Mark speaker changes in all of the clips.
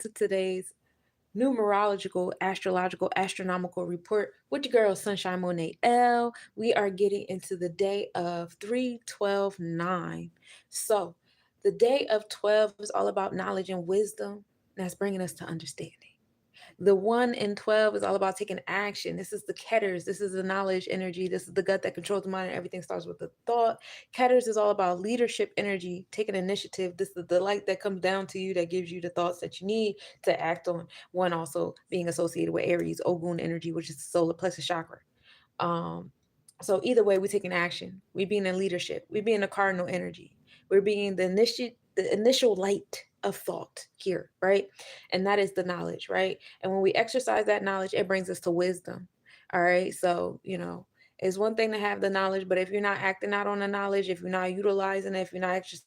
Speaker 1: to today's numerological, astrological, astronomical report with your girl Sunshine Monie L. We are getting into the day of 3/12/9. So, the day of 12 is all about knowledge and wisdom. That's bringing us to understanding. The 1 in 12 is all about taking action. This is the Ketters. This is the knowledge energy. This is the gut that controls the mind, and everything starts with the thought. Ketters is all about leadership energy, taking initiative. This is the light that comes down to you that gives you the thoughts that you need to act on. One also being associated with Aries, Ogun energy, which is the solar plexus chakra. Um, so either way, we're taking action. We being in leadership. We being the cardinal energy. We're being the initial light of thought here, right? And that is the knowledge, right? And when we exercise that knowledge, it brings us to wisdom. All right. So, it's one thing to have the knowledge, but if you're not acting out on the knowledge, if you're not utilizing it, if you're not exercising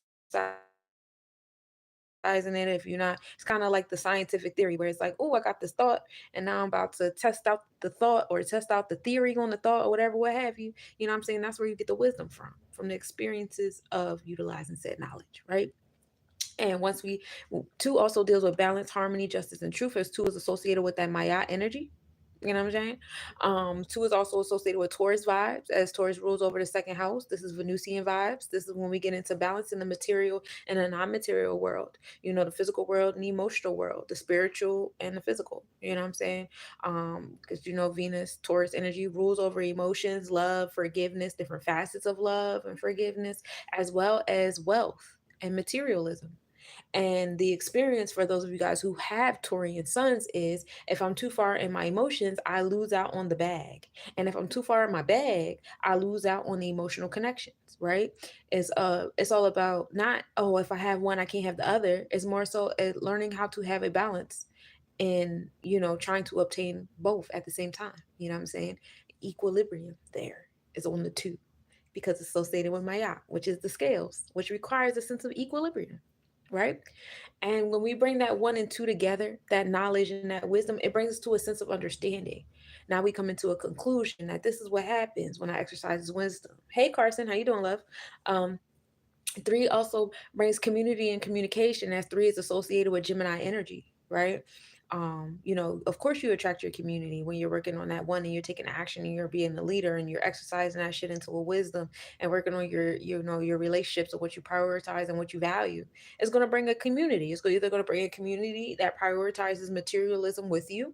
Speaker 1: it, if you're not, it's kind of like the scientific theory where it's like, oh, I got this thought, and now I'm about to test out the thought or test out the theory on the thought or whatever, what have you. You know what I'm saying? That's where you get the wisdom from the experiences of utilizing said knowledge, right? And once we, two also deals with balance, harmony, justice, and truth, as two is associated with that Maya energy. You know what I'm saying? Two is also associated with Taurus vibes, as Taurus rules over the second house. This is Venusian vibes. This is when we get into balance in the material and the non-material world. The physical world and the emotional world, the spiritual and the physical. You know what I'm saying? Because Venus, Taurus energy rules over emotions, love, forgiveness, different facets of love and forgiveness, as well as wealth and materialism. And the experience for those of you guys who have Taurian sons is, if I'm too far in my emotions, I lose out on the bag. And if I'm too far in my bag, I lose out on the emotional connections, right? It's all about not, oh, if I have one, I can't have the other. It's more so learning how to have a balance and, trying to obtain both at the same time. You know what I'm saying? Equilibrium there is on the two because it's associated with Maya, which is the scales, which requires a sense of equilibrium, right? And when we bring that one and two together, that knowledge and that wisdom, it brings us to a sense of understanding. Now we come into a conclusion that this is what happens when I exercise wisdom. Hey Carson, how you doing, love? Um, Three also brings community and communication, as three is associated with Gemini energy, right? Of course you attract your community when you're working on that one and you're taking action and you're being the leader and you're exercising that shit into a wisdom and working on your relationships and what you prioritize and what you value. It's going to bring a community. Either going to bring a community that prioritizes materialism with you,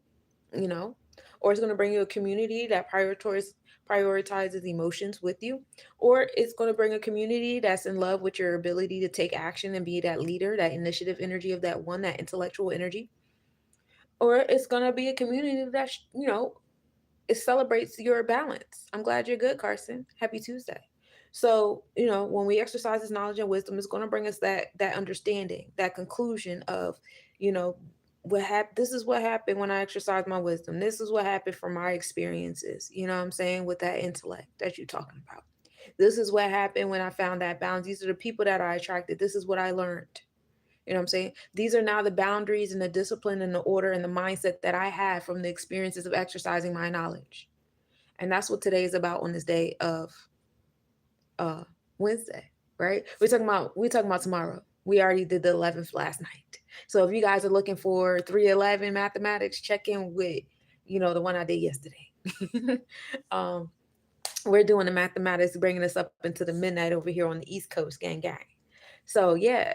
Speaker 1: you know, or it's going to bring you a community that prioritizes emotions with you, or it's going to bring a community that's in love with your ability to take action and be that leader, that initiative energy of that one, that intellectual energy, or it's going to be a community that it celebrates your balance. I'm glad you're good, Carson. Happy Tuesday. So, when we exercise this knowledge and wisdom, it's going to bring us that understanding, that conclusion of, you know, this is what happened when I exercised my wisdom. This is what happened from my experiences, you know what I'm saying, with that intellect that you're talking about. This is what happened when I found that balance. These are the people that I attracted. This is what I learned. You know what I'm saying? These are now the boundaries and the discipline and the order and the mindset that I have from the experiences of exercising my knowledge. And that's what today is about on this day of uh Wednesday, right? We're talking about tomorrow. We already did the 11th last night. So if you guys are looking for 311 mathematics, check in with, the one I did yesterday. um, we're doing the mathematics, bringing us up into the midnight over here on the East Coast, gang, gang. So yeah,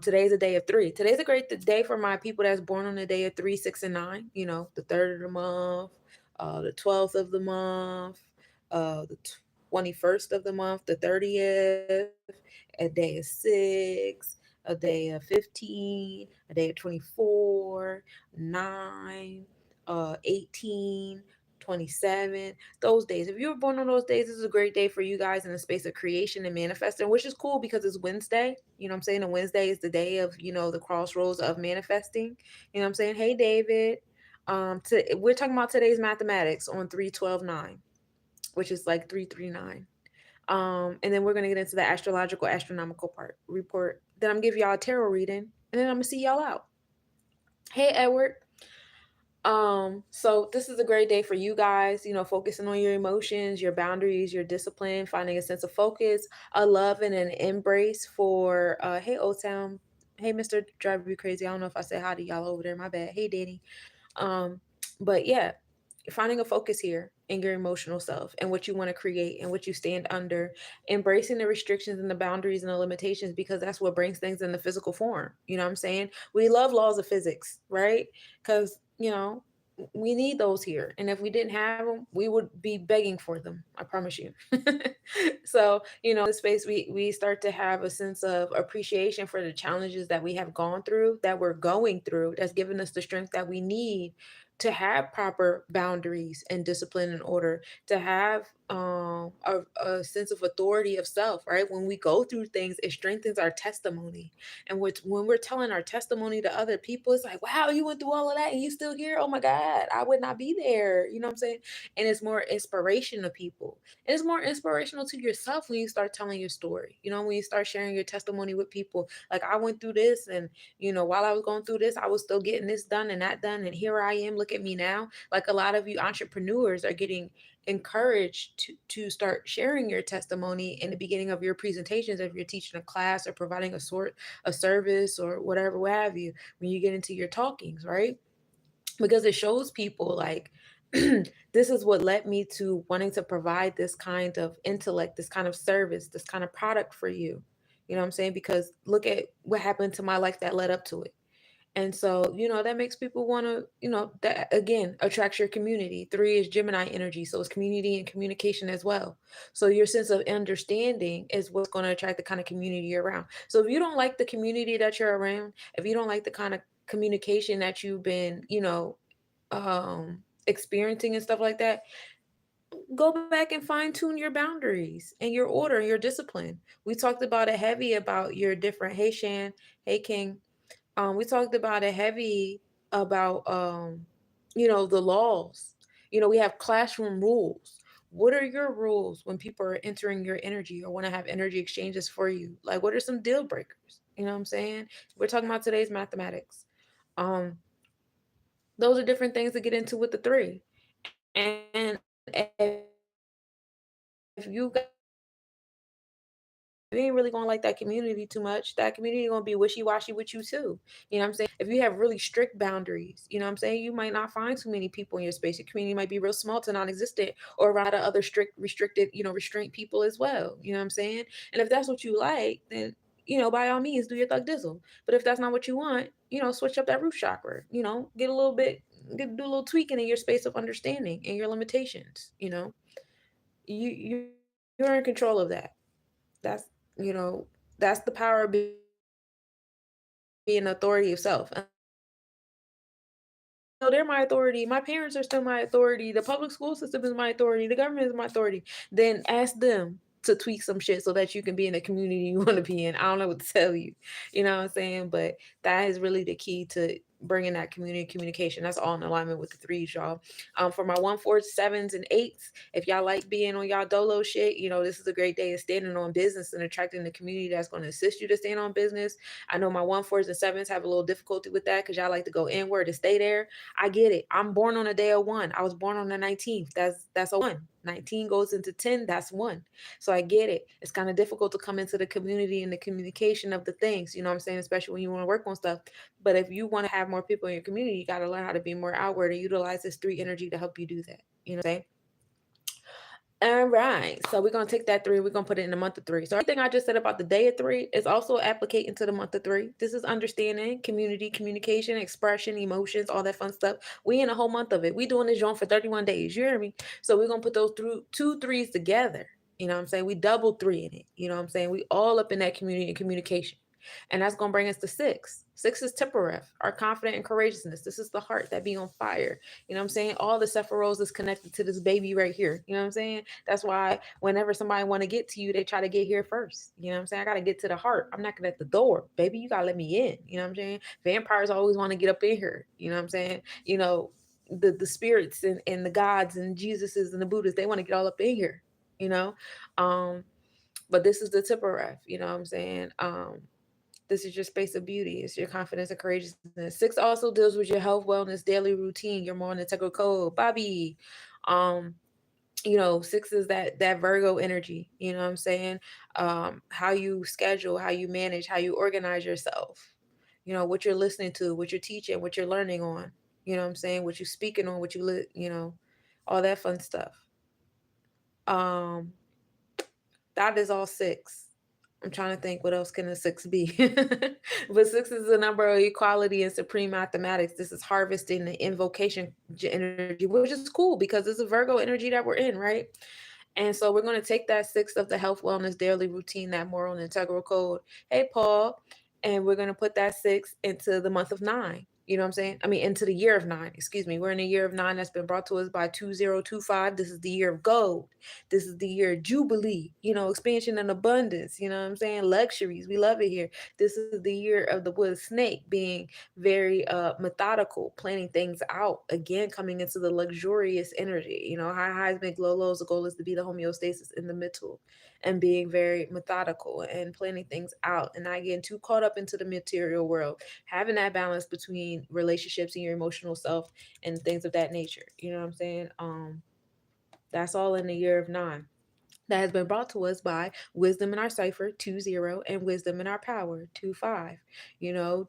Speaker 1: today's a day of three. Today's a great day for my people that's born on the day of 3, 6, and 9. The third of the month, the 12th of the month, the 21st of the month, the 30th, a day of 6, a day of 15, a day of 24, 9, 18, 27, those days. If you were born on those days, this is a great day for you guys in the space of creation and manifesting, which is cool because it's Wednesday. You know what I'm saying? And Wednesday is the day of, the crossroads of manifesting. You know what I'm saying? Hey, David. We're talking about today's mathematics on 3/12/9, which is like 339. And then we're gonna get into the astrological astronomical part report. Then I'm gonna give y'all a tarot reading, and then I'm gonna see y'all out. Hey, Edward. So this is a great day for you guys, focusing on your emotions, your boundaries, your discipline, finding a sense of focus, a love and an embrace for hey Old Town. Hey, Mr. Drive You Crazy. I don't know if I said hi to y'all over there. My bad. Hey, Danny. Um, but yeah, finding a focus here in your emotional self and what you want to create and what you stand under, embracing the restrictions and the boundaries and the limitations, because that's what brings things in the physical form. You know what I'm saying? We love laws of physics, right? Because, we need those here. And if we didn't have them, we would be begging for them. I promise you. So, in this space, we start to have a sense of appreciation for the challenges that we have gone through, that we're going through, that's given us the strength that we need to have proper boundaries and discipline and order, to have a sense of authority of self, right? When we go through things, it strengthens our testimony. And when we're telling our testimony to other people, it's like, wow, you went through all of that and you still here. Oh my God, I would not be there. You know what I'm saying? And it's more inspiration to people. And it's more inspirational to yourself when you start telling your story. When you start sharing your testimony with people, like, I went through this, and while I was going through this, I was still getting this done and that done, and here I am, look at me now. Like, a lot of you entrepreneurs are getting encouraged to start sharing your testimony in the beginning of your presentations, if you're teaching a class or providing a service or whatever, what have you, when you get into your talkings, right? Because it shows people, like, this is what led me to wanting to provide this kind of intellect, this kind of service, this kind of product for you. You know what I'm saying? Because look at what happened to my life that led up to it. And so, that makes people want to, that again attracts your community. 3 is Gemini energy. So it's community and communication as well. So your sense of understanding is what's going to attract the kind of community you're around. So if you don't like the community that you're around, if you don't like the kind of communication that you've been, experiencing and stuff like that, go back and fine tune your boundaries and your order and your discipline. We talked about it heavy about your different, hey Shan, hey King, we talked about it heavy about the laws. We have classroom rules. What are your rules when people are entering your energy or want to have energy exchanges for you? Like, what are some deal breakers? You know what I'm saying? We're talking about today's mathematics. um those are different things to get into with the 3. And if you ain't really gonna like that community too much, that community gonna be wishy-washy with you too. You know what I'm saying? If you have really strict boundaries, you know what I'm saying, you might not find too many people in your space. Your community might be real small to non-existent, or around other strict, restricted, restraint people as well. You know what I'm saying? And if that's what you like, then by all means do your thug dizzle. But if that's not what you want, switch up that root chakra. Get a little bit, do a little tweaking in your space of understanding and your limitations. You're in control of that. That's you know that's the power of being an authority of self. Unless you feel like, no, they're my authority, my parents are still my authority, the public school system is my authority, the government is my authority, then ask them to tweak some shit so that you can be in the community you want to be in. I don't know what to tell you. You know what I'm saying? But that is really the key to bringing that community communication. That's all in alignment with the 3s, y'all. For my 1, 4, 7s, and 8s, if y'all like being on y'all dolo shit, this is a great day of standing on business and attracting the community that's going to assist you to stand on business. I know my 1, 4s, and 7s have a little difficulty with that because y'all like to go inward and stay there. I get it. I'm born on a day of 1. I was born on the 19th. That's a 1. 19 goes into 10. That's 1. So I get it. It's kind of difficult to come into the community and the communication of the things, you know what I'm saying? Especially when you want to work on stuff. But if you want to have more people in your community, you got to learn how to be more outward and utilize this 3 energy to help you do that. You know what I'm saying? All right. So we're going to take that 3. We're going to put it in the month of 3. So everything I just said about the day of 3 is also applicating to the month of 3. This is understanding, community, communication, expression, emotions, all that fun stuff. We in a whole month of it. We doing this joint for 31 days. You hear me? So we're going to put those 2 3s together. You know what I'm saying? We double 3 in it. You know what I'm saying? We all up in that community and communication. And that's going to bring us to 6. 6 is Tippereth, our confident and courageousness. This is the heart that be on fire. You know what I'm saying? All the Sephiroth is connected to this baby right here. You know what I'm saying? That's why whenever somebody want to get to you, they try to get here first. You know what I'm saying? I got to get to the heart. I'm knocking at the door. Baby, you got to let me in. You know what I'm saying? Vampires always want to get up in here. You know what I'm saying? The spirits and the gods and Jesuses and the Buddhas, they want to get all up in here. You know? But this is the Tippereth. You know what I'm saying? This is your space of beauty. It's your confidence and courageousness. 6 also deals with your health, wellness, daily routine, your morning integral code. Bobby. 6 is that Virgo energy. You know what I'm saying? How you schedule, how you manage, how you organize yourself. what you're listening to, what you're teaching, what you're learning on, what I'm saying, what you're speaking on, what all that fun stuff. Um, that is all six. I'm trying to think what else can a six be. But six is the number of equality and supreme mathematics. This is harvesting the invocation energy, which is cool because it's a Virgo energy that we're in, right? And so we're going to take that six of the health, wellness, daily routine, that moral and integral code. Hey, Paul. And we're going to put that six into the month of nine. You know what I'm saying? I mean, into the year of nine. Excuse me. We're in a year of nine that's been brought to us by 2025. This is the year of gold. This is the year of jubilee, expansion and abundance. You know what I'm saying? Luxuries. We love it here. This is the year of the wood snake, being very methodical, planning things out. Again, coming into the luxurious energy. High highs make low lows. The goal is to be the homeostasis in the middle, and being very methodical and planning things out and not getting too caught up into the material world. Having that balance between relationships and your emotional self and things of that nature. You know what I'm saying? That's all in the year of nine. That has been brought to us by Wisdom in Our Cipher 2-0 and Wisdom in Our Power 2-5.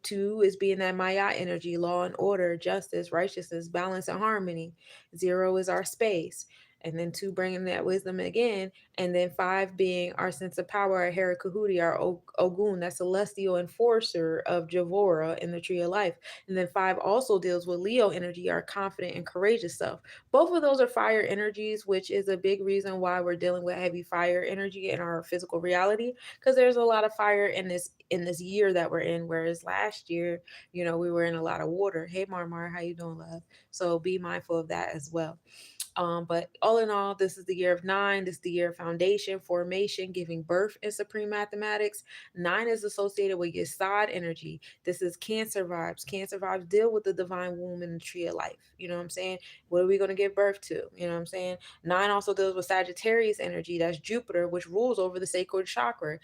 Speaker 1: Two is being that Maya energy, law and order, justice, righteousness, balance, and harmony. 0 is our space. And then 2 bringing that wisdom again. And then 5 being our sense of power, our Hera Kahuti, our Ogun, that celestial enforcer of Javora in the Tree of Life. And then 5 also deals with Leo energy, our confident and courageous self. Both of those are fire energies, which is a big reason why we're dealing with heavy fire energy in our physical reality, because there's a lot of fire in this year that we're in, whereas last year, we were in a lot of water. Hey, Marmar, how you doing, love? So be mindful of that as well. But all in all, this is the year of nine. This is the year of foundation, formation, giving birth in supreme mathematics. 9 is associated with your side energy. This is Cancer vibes. Cancer vibes deal with the divine womb and the tree of life. You know what I'm saying? What are we going to give birth to? You know what I'm saying? 9 also deals with Sagittarius energy. That's Jupiter, which rules over the sacred chakra.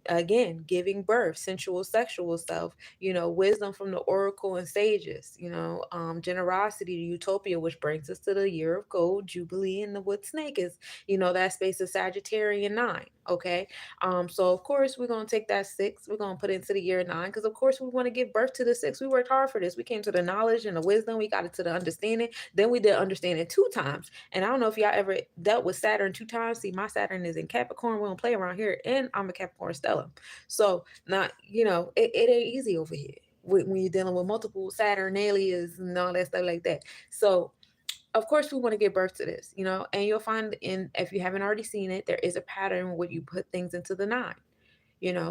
Speaker 1: Again, giving birth, sensual, sexual self, wisdom from the oracle and sages, generosity to utopia, which brings us to the year of gold, jubilee, and the wood snake is, that space of Sagittarian 9. Okay. So of course we're gonna take that 6, we're gonna put it into the year 9, because of course we want to give birth to the 6. We worked hard for this. We came to the knowledge and the wisdom, we got it to the understanding, then we did understand it 2 times. And I don't know if y'all ever dealt with Saturn 2 times. See, my Saturn is in Capricorn. We don't play around here, and I'm a Capricorn stellar. So not, it ain't easy over here when you're dealing with multiple Saturnalias and all that stuff like that. So of course we want to give birth to this, and you'll find, in if you haven't already seen it, there is a pattern where you put things into the 9.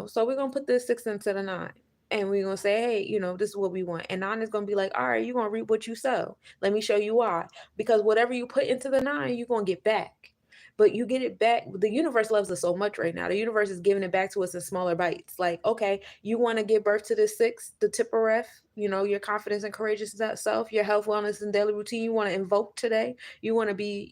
Speaker 1: So we're gonna put this 6 into the 9. And we're gonna say, hey, this is what we want. And 9 is gonna be like, all right, you're gonna reap what you sow. Let me show you why. Because whatever you put into the 9, you're gonna get back. But you get it back. The universe loves us so much right now. The universe is giving it back to us in smaller bites. Like, okay, you want to give birth to this 6, the Tippereth, your confidence and courageous self, your health, wellness, and daily routine. You want to invoke today. You want to be,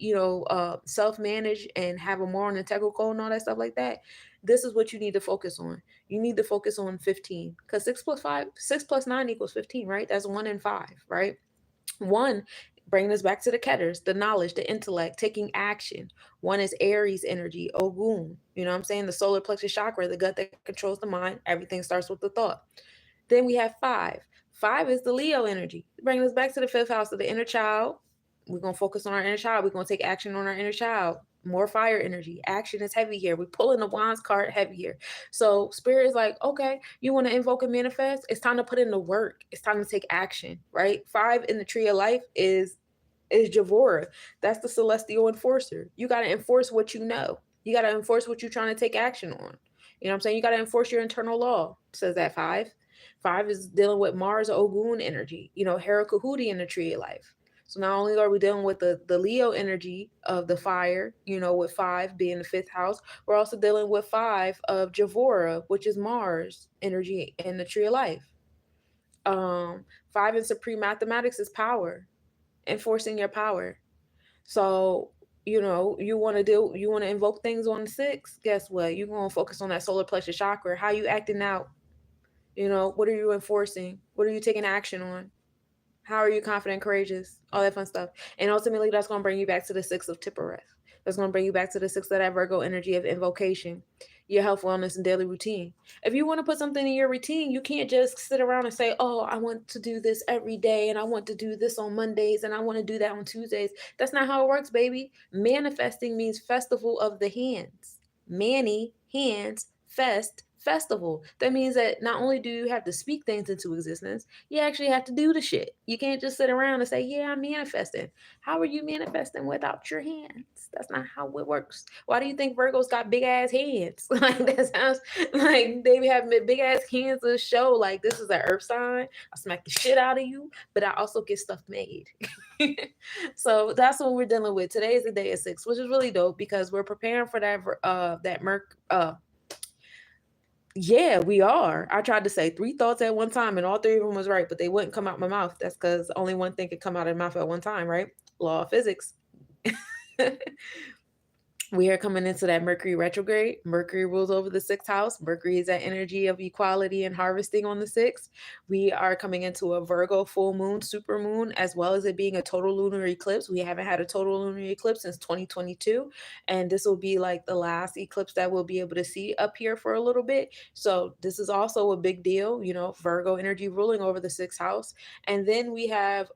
Speaker 1: self-managed and have a moral and integral code and all that stuff like that. This is what you need to focus on. You need to focus on 15, because 6 plus 9 equals 15, right? That's 1 and 5, right? 1, bringing us back to the Ketters, the knowledge, the intellect, taking action. 1 is Aries energy, Ogun. You know what I'm saying? The solar plexus chakra, the gut that controls the mind. Everything starts with the thought. Then we have 5. 5 is the Leo energy, bringing us back to the 5th house of the inner child. We're going to focus on our inner child. We're going to take action on our inner child. More fire energy. Action is heavy here. We're pulling the wands card heavy here. So spirit is like, okay, you want to invoke and manifest? It's time to put in the work. It's time to take action, right? 5 in the tree of life is Javora. That's the celestial enforcer. You got to enforce what you know. You got to enforce what you're trying to take action on. You know what I'm saying? You got to enforce your internal law, says that 5. 5 is dealing with Mars Ogun energy, Hera Kahuti in the tree of life. So not only are we dealing with the Leo energy of the fire, with 5 being the 5th house, we're also dealing with 5 of Javora, which is Mars energy in the tree of life. 5 in supreme mathematics is power, enforcing your power. So you want to invoke things on the 6. Guess what? You're going to focus on that solar plexus chakra. How you acting out? What are you enforcing? What are you taking action on? How are you confident, courageous? All that fun stuff. And ultimately, that's going to bring you back to the 6 of Tippereth. That's going to bring you back to the 6 of that Virgo energy of invocation, your health, wellness, and daily routine. If you want to put something in your routine, you can't just sit around and say, oh, I want to do this every day, and I want to do this on Mondays, and I want to do that on Tuesdays. That's not how it works, baby. Manifesting means festival of the hands. Manny, hands, festival. That means that not only do you have to speak things into existence, you actually have to do the shit. You can't just sit around and say, yeah, I'm manifesting. How are you manifesting without your hands? That's not how it works. Why do you think Virgos got big ass hands? Like, that sounds like they have big ass hands to show like, this is an earth sign. I smack the shit out of you, but I also get stuff made. So that's what we're dealing with. Today is the day of 6, which is really dope because we're preparing for that yeah, we are. I tried to say 3 thoughts at one time and all 3 of them was right, but they wouldn't come out my mouth. That's because only one thing could come out of my mouth at one time, right? Law of physics. We are coming into that Mercury retrograde. Mercury rules over the 6th house. Mercury is that energy of equality and harvesting on the 6th. We are coming into a Virgo full moon, super moon, as well as it being a total lunar eclipse. We haven't had a total lunar eclipse since 2022. And this will be like the last eclipse that we'll be able to see up here for a little bit. So this is also a big deal, you know, Virgo energy ruling over the 6th house. And then we have,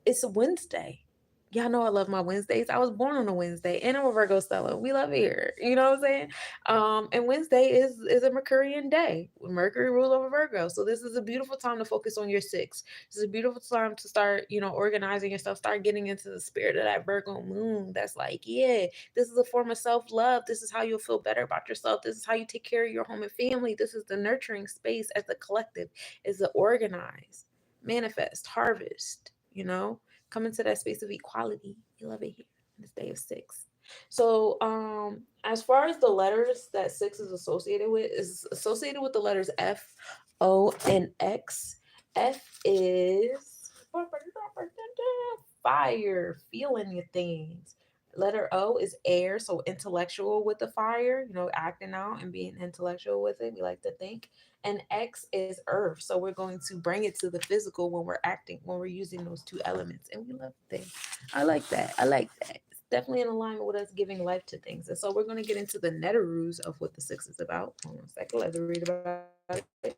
Speaker 1: it's a Wednesday. Y'all know I love my Wednesdays. I was born on a Wednesday, and I'm a Virgo stellar. We love it here. You know what I'm saying? And Wednesday is a Mercurian day. Mercury rules over Virgo, so this is a beautiful time to focus on your 6. This is a beautiful time to start, you know, organizing yourself. Start getting into the spirit of that Virgo moon. That's like, yeah, this is a form of self love. This is how you'll feel better about yourself. This is how you take care of your home and family. This is the nurturing space as the collective, is the organize, manifest, harvest. You know, come into that space of equality. You love it here in this day of 6. So as far as the letters that 6 is associated with the letters F, O, and X. F is fire, feeling your things. Letter O is air, so intellectual with the fire, you know, acting out and being intellectual with it. We like to think. And X is earth, so we're going to bring it to the physical when we're acting, when we're using those 2 elements. And we love things. I like that. I like that. It's definitely in alignment with us giving life to things. And so we're going to get into the netarus of what the 6 is about. Hold on a second. Let's read about it.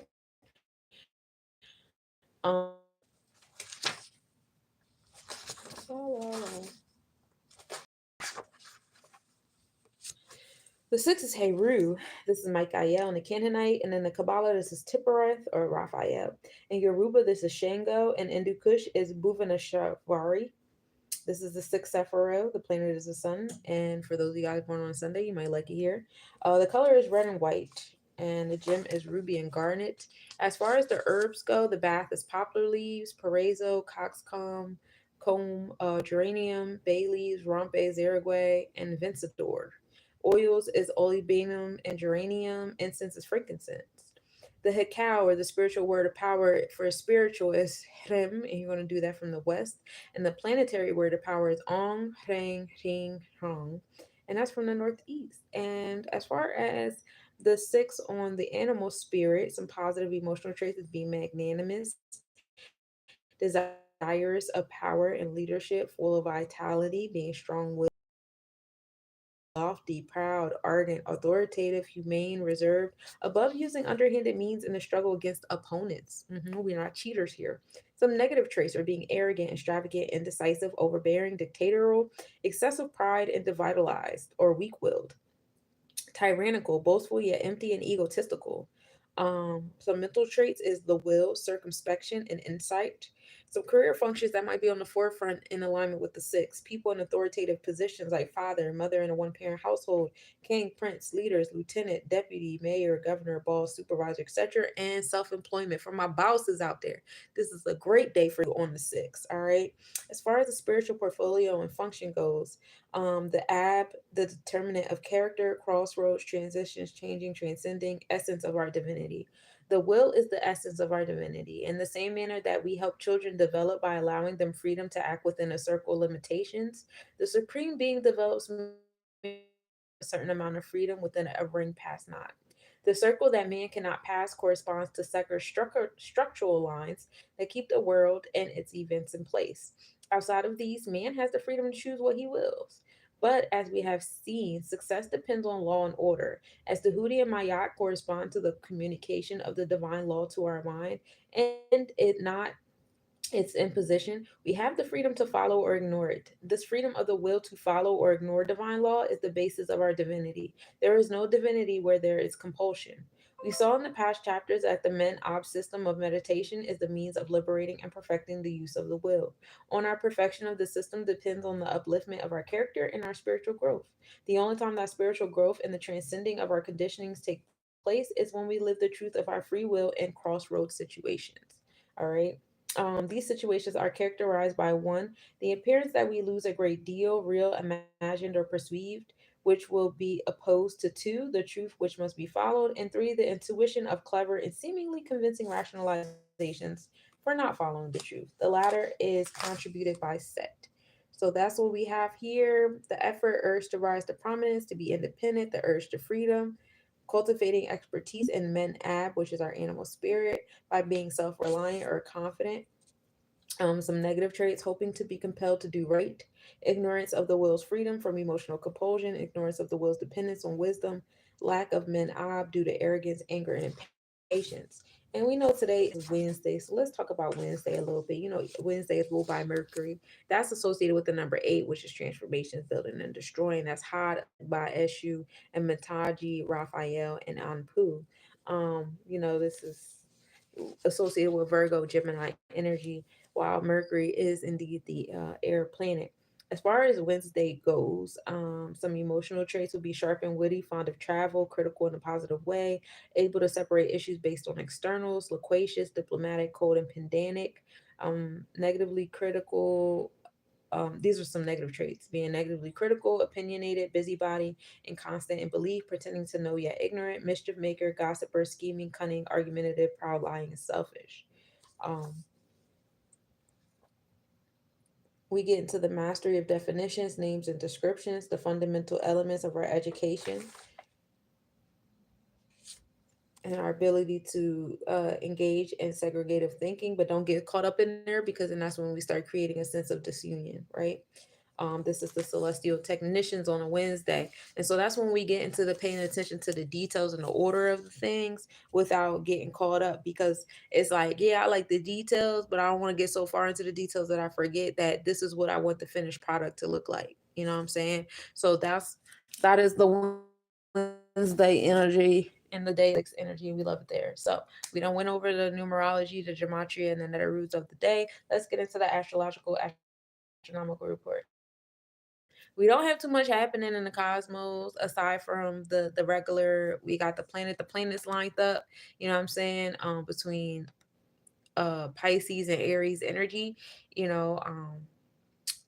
Speaker 1: The 6 is Heru. This is Michael and the Canaanite. And then the Kabbalah, this is Tippereth or Raphael. And Yoruba, this is Shango. And Hindu Kush is Bhuvaneshwari. This is the 6th Sephiroth. The planet is the sun. And for those of you guys born on Sunday, you might like it here. The color is red and white. And the gem is ruby and garnet. As far as the herbs go, the bath is poplar leaves, paraíso, coxcomb, geranium, bay leaves, rompe, zeragüe, and vencedor. Oils is olibanum and geranium. Incense is frankincense. The hekau, or the spiritual word of power for spiritual, is hrem, and you're going to do that from the west. And the planetary word of power is ong, hreng, ring, hong, and that's from the northeast. And as far as the 6 on the animal spirit, some positive emotional traits is being magnanimous, desirous of power and leadership, full of vitality, being strong-willed, lofty, proud, ardent, authoritative, humane, reserved, above using underhanded means in the struggle against opponents. We're not cheaters here. Some negative traits are being arrogant, extravagant, indecisive, overbearing, dictatorial, excessive pride, and devitalized or weak-willed, tyrannical, boastful yet empty, and egotistical. Some mental traits is the will, circumspection, and insight. Some career functions that might be on the forefront in alignment with the 6. People in authoritative positions like father, mother in a one-parent household, king, prince, leaders, lieutenant, deputy, mayor, governor, boss, supervisor, etc. And self-employment for my bosses out there. This is a great day for you on the 6. All right. As far as the spiritual portfolio and function goes, the determinant of character, crossroads, transitions, changing, transcending, essence of our divinity. The will is the essence of our divinity. In the same manner that we help children develop by allowing them freedom to act within a circle of limitations, the supreme being develops a certain amount of freedom within a ring pass not. The circle that man cannot pass corresponds to sacred structural lines that keep the world and its events in place. Outside of these, man has the freedom to choose what he wills. But as we have seen, success depends on law and order. As the Hudi and Mayat correspond to the communication of the divine law to our mind, and it not its imposition, we have the freedom to follow or ignore it. This freedom of the will to follow or ignore divine law is the basis of our divinity. There is no divinity where there is compulsion. We saw in the past chapters that the Men Ob system of meditation is the means of liberating and perfecting the use of the will. On our perfection of the system depends on the upliftment of our character and our spiritual growth. The only time that spiritual growth and the transcending of our conditionings take place is when we live the truth of our free will in crossroads situations. All right. These situations are characterized by one, the appearance that we lose a great deal, real, imagined, or perceived, which will be opposed to two, the truth which must be followed, and three, the intuition of clever and seemingly convincing rationalizations for not following the truth. The latter is contributed by set. So that's what we have here. The effort, urge to rise to prominence, to be independent, the urge to freedom, cultivating expertise in men ab, which is our animal spirit, by being self-reliant or confident. Some negative traits: hoping to be compelled to do right, ignorance of the will's freedom from emotional compulsion, ignorance of the will's dependence on wisdom, lack of men ob due to arrogance, anger, and impatience. And we know today is Wednesday, so let's talk about Wednesday a little bit. You know, Wednesday is ruled by Mercury. That's associated with the number eight, which is transformations, building, and destroying. That's Had by Eshu and Mataji, Raphael, and Anpu. This is associated with Virgo, Gemini energy, while Mercury is indeed the air planet. As far as Wednesday goes, some emotional traits will be sharp and witty, fond of travel, critical in a positive way, able to separate issues based on externals, loquacious, diplomatic, cold, and pedantic, negatively critical. These are some negative traits: being negatively critical, opinionated, busybody, inconstant in belief, pretending to know yet ignorant, mischief maker, gossiper, scheming, cunning, argumentative, proud, lying, and selfish. Um, we get into the mastery of definitions, names, and descriptions, the fundamental elements of our education, and our ability to engage in segregative thinking, but don't get caught up in there, because then that's when we start creating a sense of disunion, right? This is the celestial technicians on a Wednesday. And so that's when we get into the paying attention to the details and the order of the things without getting caught up, because it's like, yeah, I like the details, but I don't want to get so far into the details that I forget that this is what I want the finished product to look like. You know what I'm saying? So that is the Wednesday energy and the day energy. We love it there. So we don't went over the numerology, the gematria, and then the roots of the day. Let's get into the astrological astronomical report. We don't have too much happening in the cosmos aside from the regular. We got the planets lined up. You know what I'm saying? Between Pisces and Aries energy. You know,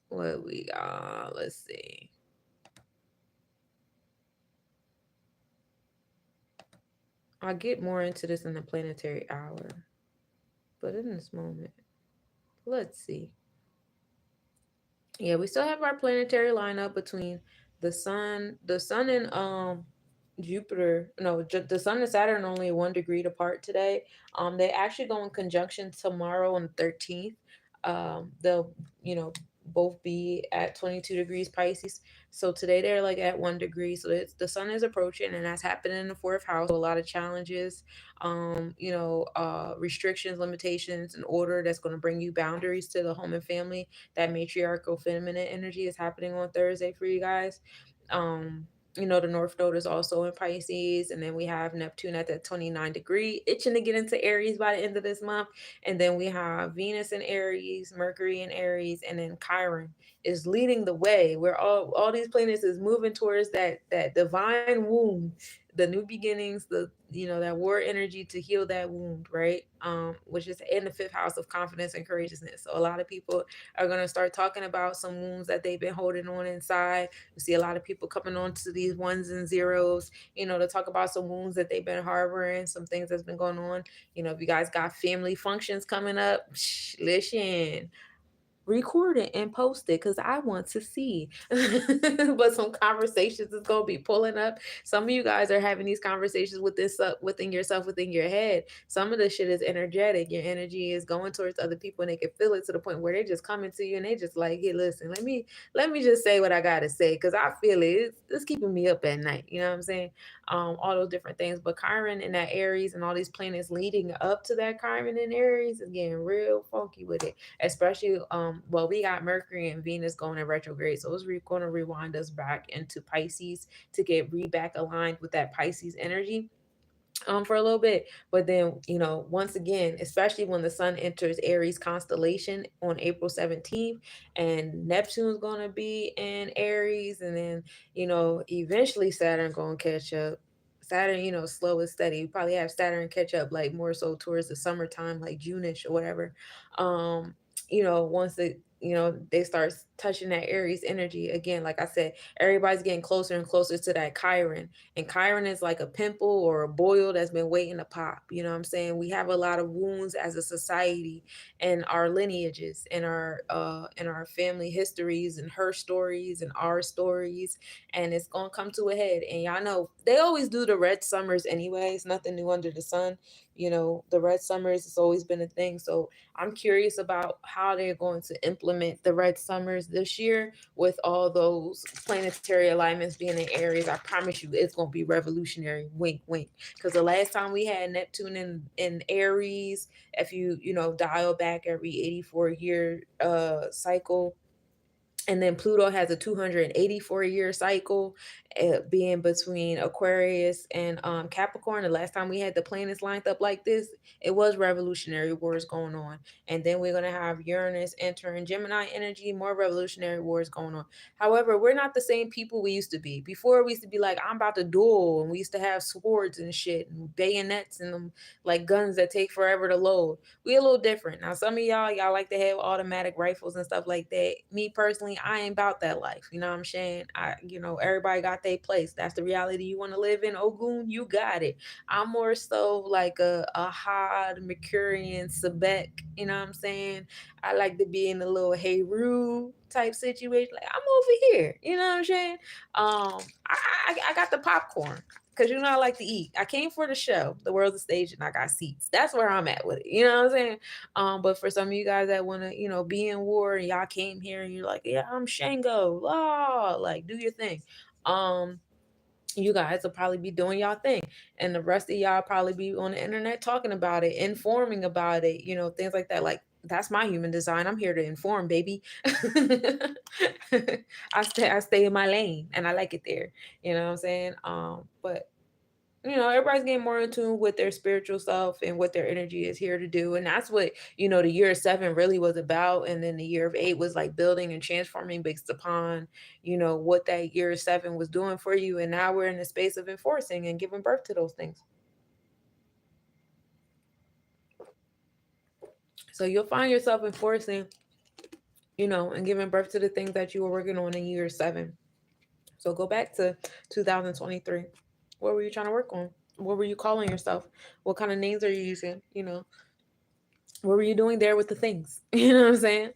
Speaker 1: what we got? Let's see. I'll get more into this in the planetary hour, but in this moment, let's see. Yeah, we still have our planetary lineup between the sun and Jupiter. No, the sun and Saturn are only 1 degree apart today. They actually go in conjunction tomorrow on the 13th. They'll both be at 22 degrees Pisces. So today they're like at 1 degree. So the sun is approaching, and that's happening in the fourth house. So a lot of challenges, restrictions, limitations, and order that's going to bring you boundaries to the home and family. That matriarchal feminine energy is happening on Thursday for you guys. The North Node is also in Pisces, and then we have Neptune at that 29 degree, itching to get into Aries by the end of this month. And then we have Venus in Aries, Mercury in Aries, and then Chiron is leading the way, where all these planets is moving towards that divine wound, the new beginnings, that war energy to heal that wound, right? Which is in the fifth house of confidence and courageousness. So a lot of people are going to start talking about some wounds that they've been holding on inside. We see a lot of people coming on to these ones and zeros, to talk about some wounds that they've been harboring, some things that's been going on. If you guys got family functions coming up, listen, record it and post it because I want to see. But some conversations is gonna be pulling up. Some of you guys are having these conversations with this within yourself, within your head. Some of the shit is energetic. Your energy is going towards other people, and they can feel it to the point where they just coming to you and they just like, hey, listen, let me just say what I gotta say because I feel it. It's keeping me up at night. You know what I'm saying? All those different things. But Chiron in that Aries and all these planets leading up to that Chiron in Aries is getting real funky with it, especially well, we got Mercury and Venus going in retrograde, so it's going to rewind us back into Pisces to get back aligned with that Pisces energy for a little bit. But then, once again, especially when the sun enters Aries constellation on April 17th, and Neptune's gonna be in Aries, and then, eventually Saturn gonna catch up. Saturn, slow and steady. You probably have Saturn catch up like more so towards the summertime, like June-ish or whatever. Once they start touching that Aries energy again, like I said, everybody's getting closer and closer to that Chiron. And Chiron is like a pimple or a boil that's been waiting to pop. You know what I'm saying? We have a lot of wounds as a society, and our lineages and our family histories and her stories and our stories, and it's gonna come to a head. And y'all know they always do the red summers anyway. It's nothing new under the sun. The red summers has always been a thing. So I'm curious about how they're going to implement the red summers this year with all those planetary alignments being in Aries. I promise you, it's going to be revolutionary. Wink, wink. Because the last time we had Neptune in Aries, if you dial back every 84-year cycle, and then Pluto has a 284-year cycle, being between Aquarius and Capricorn. The last time we had the planets lined up like this, it was revolutionary wars going on. And then we're going to have Uranus entering Gemini energy, more revolutionary wars going on. However, we're not the same people we used to be. Before, we used to be like, I'm about to duel, and we used to have swords and shit and bayonets and them like guns that take forever to load. We a little different. Now, some of y'all like to have automatic rifles and stuff like that. Me personally, I ain't about that life. You know what I'm saying? Everybody got their place. That's the reality you want to live in, Ogun, you got it. I'm more so like a Hod, Mercurian, Sebek, you know what I'm saying? I like to be in a little Heru type situation. Like, I'm over here. You know what I'm saying? I got the popcorn. Cause I like to eat. I came for the show. The world's a stage, and I got seats. That's where I'm at with it. You know what I'm saying? But for some of you guys that want to, be in war, and y'all came here and you're like, yeah, I'm Shango, like, do your thing. You guys will probably be doing y'all thing, and the rest of y'all probably be on the internet talking about it, informing about it, things like that. Like, that's my human design. I'm here to inform, baby. I stay in my lane, and I like it there. You know what I'm saying? But everybody's getting more in tune with their spiritual self and what their energy is here to do. And that's what, the year 7 really was about. And then the year of 8 was like building and transforming based upon, what that year 7 was doing for you. And now we're in the space of enforcing and giving birth to those things. So you'll find yourself enforcing, and giving birth to the things that you were working on in year 7. So go back to 2023. What were you trying to work on? What were you calling yourself? What kind of names are you using? What were you doing there with the things? You know what I'm saying?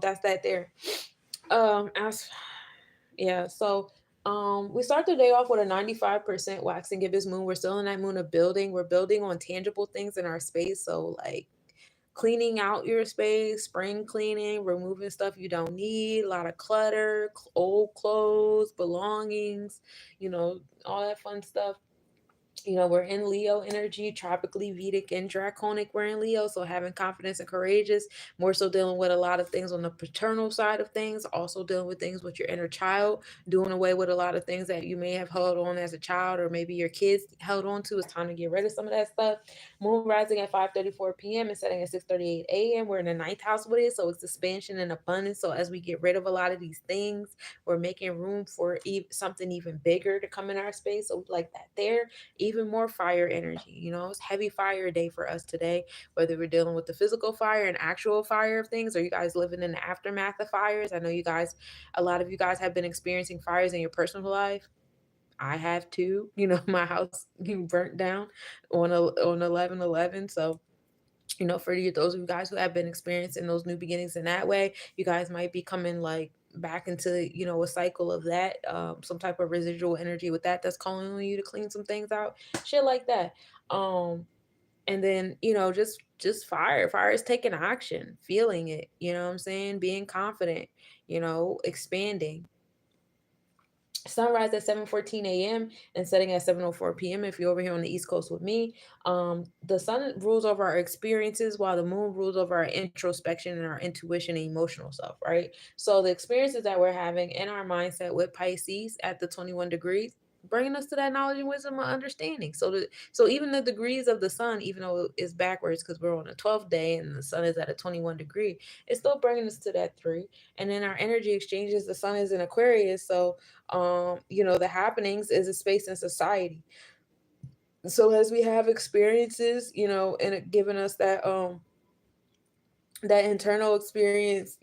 Speaker 1: That's that there. So we start the day off with a 95% waxing gibbous moon. We're still in that moon of building. We're building on tangible things in our space. So like cleaning out your space, spring cleaning, removing stuff you don't need, a lot of clutter, old clothes, belongings, all that fun stuff. We're in Leo energy, tropically, Vedic, and Draconic. We're in Leo, so having confidence and courageous, more so dealing with a lot of things on the paternal side of things, also dealing with things with your inner child, doing away with a lot of things that you may have held on as a child, or maybe your kids held on to. It's time to get rid of some of that stuff. Moon rising at 5:34 p.m. and setting at 6:38 a.m. We're in the ninth house with it, so it's expansion and abundance. So as we get rid of a lot of these things, we're making room for something even bigger to come in our space. So like that there. Even more fire energy. It's heavy fire day for us today, whether we're dealing with the physical fire and actual fire of things, or you guys living in the aftermath of fires. I know a lot of you guys have been experiencing fires in your personal life. I have too. My house burnt down on 11/11. So For those of you guys who have been experiencing those new beginnings in that way, you guys might be coming like back into, a cycle of that, some type of residual energy with that's calling on you to clean some things out, shit like that. And then, just fire is taking action, feeling it, what I'm saying, being confident, expanding. Sunrise at 7:14 a.m. and setting at 7:04 p.m. if you're over here on the East Coast with me. The sun rules over our experiences while the moon rules over our introspection and our intuition and emotional self, right? So the experiences that we're having in our mindset with Pisces at the 21 degrees, bringing us to that knowledge and wisdom and understanding. So even the degrees of the sun, even though it's backwards because we're on the 12th day and the sun is at a 21 degree, it's still bringing us to that 3. And then our energy exchanges, the sun is in Aquarius, so the happenings is a space in society. So as we have experiences, and it giving us that internal experience,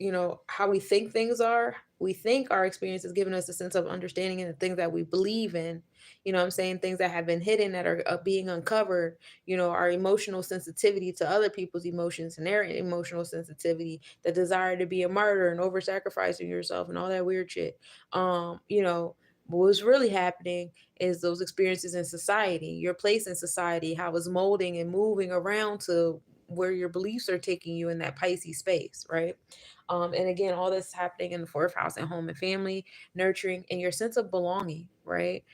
Speaker 1: how we think things are. We think our experience is giving us a sense of understanding and the things that we believe in, what I'm saying, things that have been hidden that are being uncovered, our emotional sensitivity to other people's emotions and their emotional sensitivity, the desire to be a martyr and over sacrificing yourself and all that weird shit. But what's really happening is those experiences in society, your place in society, how it's molding and moving around to where your beliefs are taking you in that Pisces space, right? And again, all this happening in the 4th house and home and family, nurturing, and your sense of belonging, right?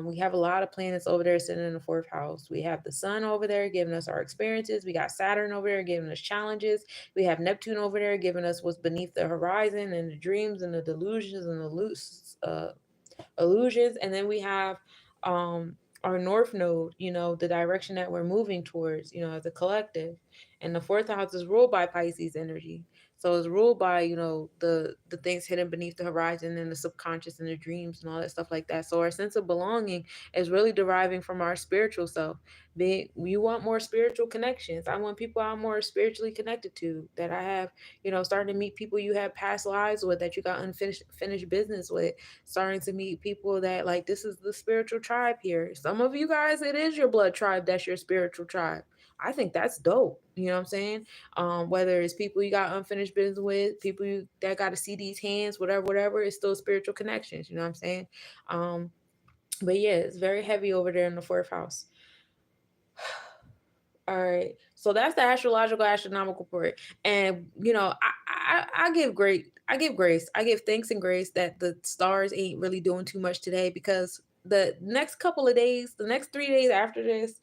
Speaker 1: We have a lot of planets over there sitting in the 4th house. We have the sun over there giving us our experiences. We got Saturn over there giving us challenges. We have Neptune over there giving us what's beneath the horizon and the dreams and the delusions and the loose illusions. And then we have our north node, the direction that we're moving towards, as a collective. And the 4th house is ruled by Pisces energy. So it's ruled by, the things hidden beneath the horizon and the subconscious and the dreams and all that stuff like that. So our sense of belonging is really deriving from our spiritual self. You want more spiritual connections. I want people I'm more spiritually connected to, that I have, starting to meet people you have past lives with, that you got unfinished finished business with, starting to meet people that, like, this is the spiritual tribe here. Some of you guys, it is your blood tribe, that's your spiritual tribe. I think that's dope. You know what I'm saying? Whether it's people you got unfinished business with, people that got to see these hands, whatever, it's still spiritual connections. You know what I'm saying? But yeah, it's very heavy over there in the 4th house. All right, so that's the astrological astronomical part, and I give grace, I give thanks and grace that the stars ain't really doing too much today, because the next couple of days, the next 3 days after this,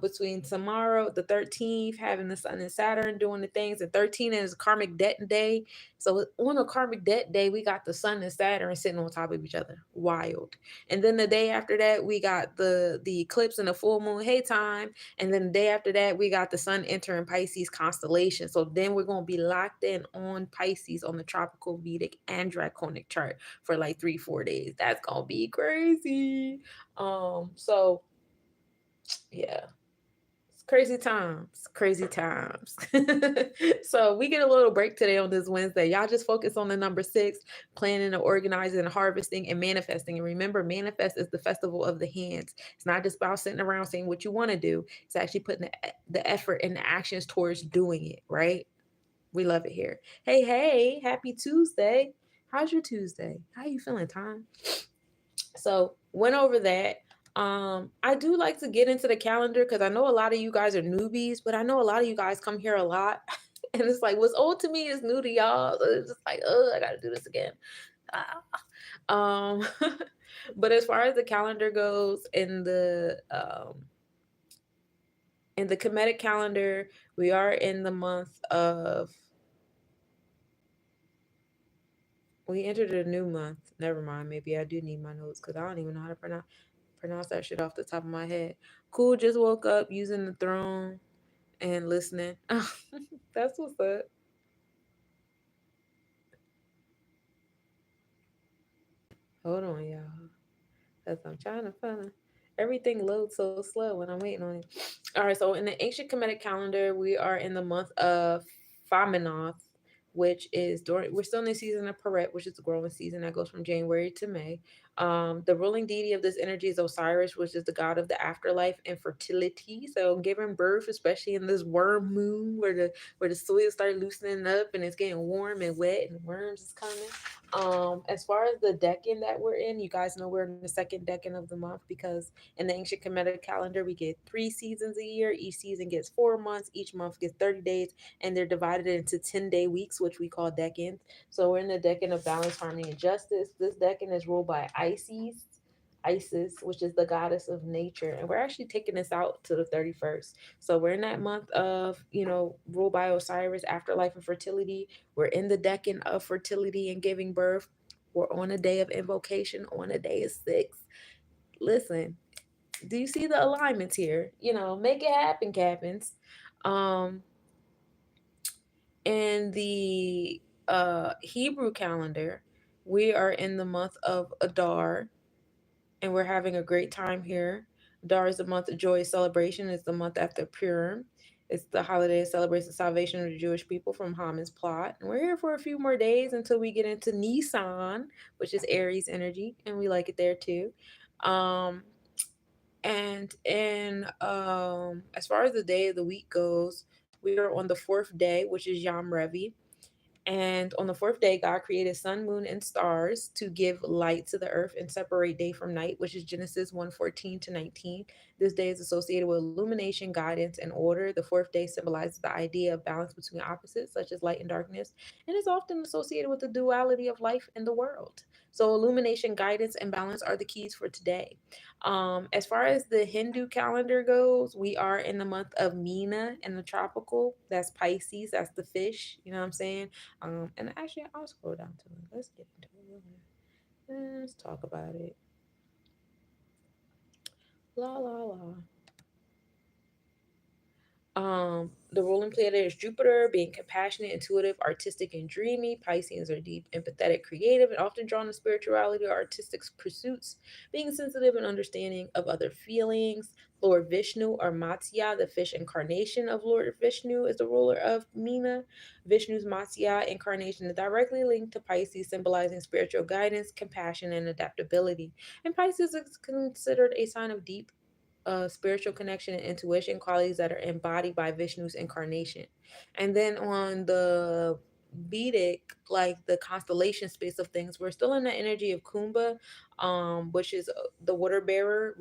Speaker 1: between tomorrow, the 13th, having the sun and Saturn doing the things, and 13 is karmic debt day. So on a karmic debt day, we got the sun and Saturn sitting on top of each other. Wild. And then the day after that, we got the eclipse and the full moon hay time. And then the day after that, we got the sun entering Pisces constellation. So then we're going to be locked in on Pisces on the tropical, Vedic, and Draconic chart for like 3-4 days. That's going to be crazy. So yeah. Crazy times, crazy times. So we get a little break today on this Wednesday. Y'all just focus on the number 6, planning and organizing and harvesting and manifesting. And remember, manifest is the festival of the hands. It's not just about sitting around saying what you want to do. It's actually putting the effort and the actions towards doing it, right? We love it here. Hey, happy Tuesday. How's your Tuesday? How you feeling, Tom? So went over that. I do like to get into the calendar because I know a lot of you guys are newbies, but I know a lot of you guys come here a lot. And it's like, what's old to me is new to y'all. So it's just like, oh, I gotta do this again. Um, but as far as the calendar goes, in the Kemetic calendar, we are in the month of, we entered a new month. Never mind. Maybe I do need my notes because I don't even know how to pronounce that shit off the top of my head. Cool, just woke up using the throne and listening. That's what's up. Hold on, y'all. Because I'm trying to find everything loads so slow when I'm waiting on it. All right, so in the ancient Kemetic calendar, we are in the month of Faminoth, which is during, we're still in the season of Peret, which is the growing season that goes from January to May. The ruling deity of this energy is Osiris, which is the god of the afterlife and fertility. So giving birth, especially in this worm moon where the soil start loosening up and it's getting warm and wet and worms is coming. As far as the decan that we're in, you guys know we're in the second decan of the month because in the ancient Kemetic calendar we get 3 seasons a year. Each season gets 4 months. Each month gets 30 days, and they're divided into 10-day weeks, which we call decans. So we're in the decan of balance, harmony, and justice. This decan is ruled by Isis, which is the goddess of nature. And we're actually taking this out to the 31st. So we're in that month of, ruled by Osiris, afterlife and fertility. We're in the decan of fertility and giving birth. We're on a day of invocation, on a day of six. Listen, do you see the alignments here? Make it happen, Captains. Um, in the Hebrew calendar, we are in the month of Adar, and we're having a great time here. Adar is the month of joy celebration. It's the month after Purim. It's the holiday that celebrates the salvation of the Jewish people from Haman's plot. And we're here for a few more days until we get into Nisan, which is Aries energy, and we like it there too. Um, and as far as the day of the week goes, we are on the fourth day, which is Yom Revi. And on the fourth day, God created sun, moon, and stars to give light to the earth and separate day from night, which is Genesis 1:14-19. This day is associated with illumination, guidance, and order. The fourth day symbolizes the idea of balance between opposites, such as light and darkness, and is often associated with the duality of life and the world. So, illumination, guidance, and balance are the keys for today. As far as the Hindu calendar goes, we are in the month of Meena in the tropical. That's Pisces. That's the fish. You know what I'm saying? And actually, I'll scroll down to it. Let's get into it. Let's talk about it. La la la. The ruling planet is Jupiter, being compassionate, intuitive, artistic, and dreamy. Pisces are deep, empathetic, creative, and often drawn to spirituality or artistic pursuits, being sensitive and understanding of other feelings. Lord Vishnu or Matsya, the fish incarnation of Lord Vishnu, is the ruler of Meena. Vishnu's Matsya incarnation is directly linked to Pisces, symbolizing spiritual guidance, compassion, and adaptability. And Pisces is considered a sign of deep spiritual connection and intuition, qualities that are embodied by Vishnu's incarnation. And then on the Vedic, like the constellation space of things, we're still in the energy of Kumbha, which is the water bearer,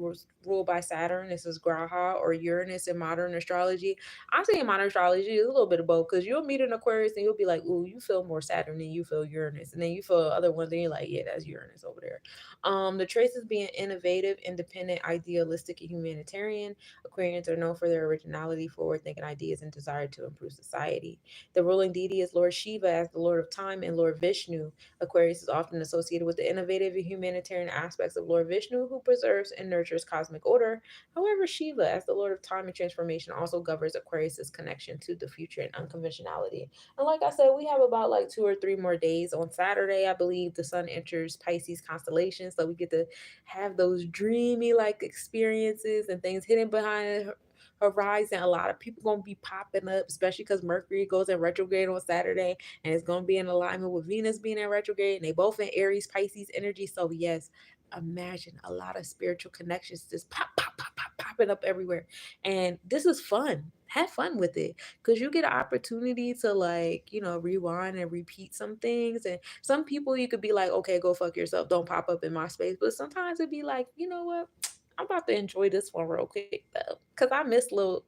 Speaker 1: ruled by Saturn. This is Graha or Uranus in modern astrology. I say in modern astrology, it's a little bit of both because you'll meet an Aquarius and you'll be like, ooh, you feel more Saturn than you feel Uranus. And then you feel other ones and you're like, yeah, that's Uranus over there. The traits is being innovative, independent, idealistic, and humanitarian. Aquarians are known for their originality, forward thinking ideas, and desire to improve society. The ruling deity is Lord Shiva as the Lord of Time and Lord Vishnu. Aquarius is often associated with the innovative and humanitarian aspects of Lord Vishnu, who preserves and nurtures cosmic order. However, Shiva, as the Lord of Time and Transformation, also governs Aquarius's connection to the future and unconventionality. And like I said, we have about like 2 or 3 more days. On Saturday, I believe the sun enters Pisces constellation, so we get to have those dreamy like experiences and things hidden behind horizon. A lot of people gonna be popping up, especially because Mercury goes in retrograde on Saturday, and it's gonna be in alignment with Venus being in retrograde, and they both in Aries Pisces energy. So yes, imagine a lot of spiritual connections just popping up everywhere, and this is fun. Have fun with it because you get an opportunity to like rewind and repeat some things. And some people you could be like, okay, go fuck yourself, don't pop up in my space. But sometimes it'd be like, you know what, I'm about to enjoy this one real quick though, because I miss little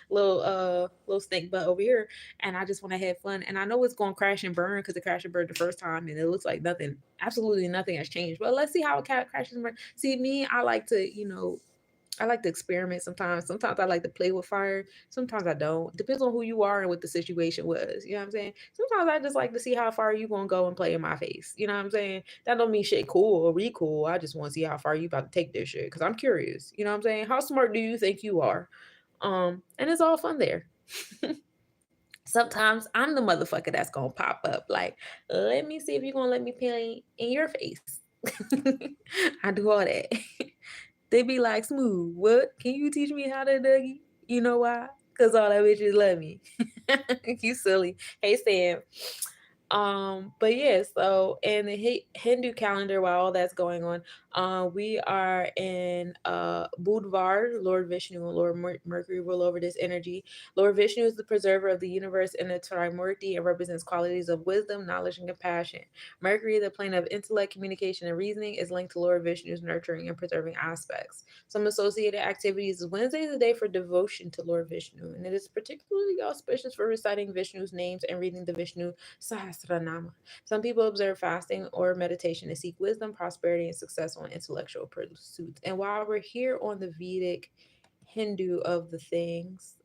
Speaker 1: little snake butt over here, and I just want to have fun. And I know it's going to crash and burn because it crashed and burned the first time, and it looks like nothing, absolutely nothing has changed. But let's see how it crashes and burns. See, me, I like to experiment sometimes. Sometimes I like to play with fire. Sometimes I don't. Depends on who you are and what the situation was. You know what I'm saying? Sometimes I just like to see how far you gonna go and play in my face. You know what I'm saying? That don't mean shit cool or re cool. I just want to see how far you about to take this shit because I'm curious. You know what I'm saying? How smart do you think you are? And it's all fun there. Sometimes I'm the motherfucker that's gonna pop up. Like, let me see if you're gonna let me play in your face. I do all that. They be like, Smooth, what? Can you teach me how to Dougie? You know why? Cause all that bitches love me. You silly. Hey Sam. But yeah, so in the Hindu calendar, while all that's going on, we are in Budvar. Lord Vishnu and Lord Mercury rule over this energy. Lord Vishnu is the preserver of the universe in the Trimurti and represents qualities of wisdom, knowledge, and compassion. Mercury, the plane of intellect, communication, and reasoning, is linked to Lord Vishnu's nurturing and preserving aspects. Some associated activities is Wednesday is a day for devotion to Lord Vishnu, and it is particularly auspicious for reciting Vishnu's names and reading the Vishnu Sahasranama. Some people observe fasting or meditation to seek wisdom, prosperity, and success on intellectual pursuits. And while we're here on the Vedic Hindu of the things,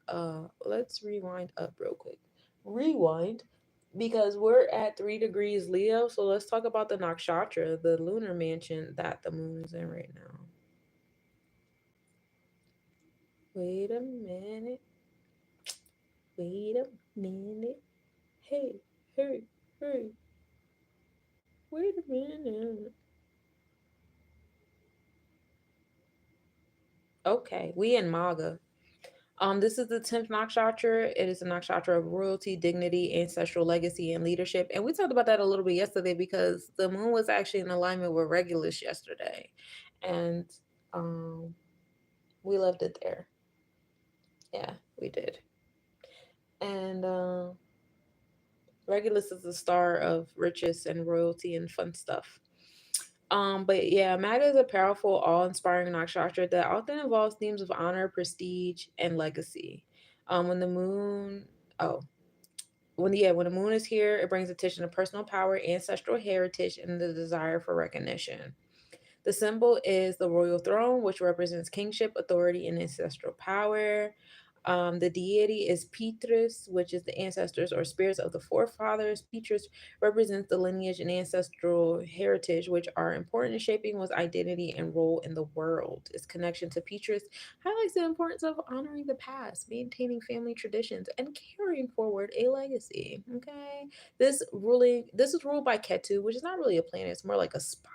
Speaker 1: let's rewind up real quick. Rewind, because we're at 3 degrees Leo. So let's talk about the nakshatra, the lunar mansion that the moon is in right now. Wait a minute. Wait a minute. Hey, hey, hey. Wait a minute. Okay, we in Maga. This is the 10th nakshatra. It is a nakshatra of royalty, dignity, ancestral legacy, and leadership. And we talked about that a little bit yesterday because the moon was actually in alignment with Regulus yesterday. And um, we left it there. Yeah, we did. And Regulus is the star of riches and royalty and fun stuff. But yeah, MAGA is a powerful, awe-inspiring nakshatra that often involves themes of honor, prestige, and legacy. When the moon, oh, when the moon is here, it brings attention to personal power, ancestral heritage, and the desire for recognition. The symbol is the royal throne, which represents kingship, authority, and ancestral power. The deity is Petrus, which is the ancestors or spirits of the forefathers. Petrus represents the lineage and ancestral heritage, which are important in shaping one's identity and role in the world. Its connection to Petrus highlights the importance of honoring the past, maintaining family traditions, and carrying forward a legacy. Okay, this is ruled by Ketu, which is not really a planet; it's more like a spot.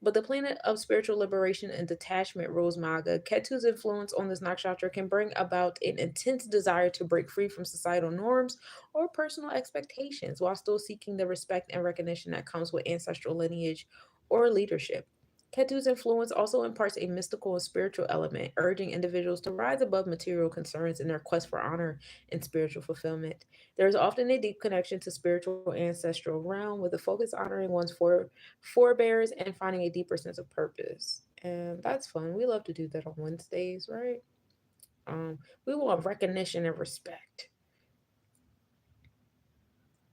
Speaker 1: But the planet of spiritual liberation and detachment rules Maga. Ketu's influence on this nakshatra can bring about an intense desire to break free from societal norms or personal expectations while still seeking the respect and recognition that comes with ancestral lineage or leadership. Ketu's influence also imparts a mystical and spiritual element, urging individuals to rise above material concerns in their quest for honor and spiritual fulfillment. There is often a deep connection to spiritual ancestral realm with a focus honoring one's forebears and finding a deeper sense of purpose. And that's fun. We love to do that on Wednesdays, right? We want recognition and respect.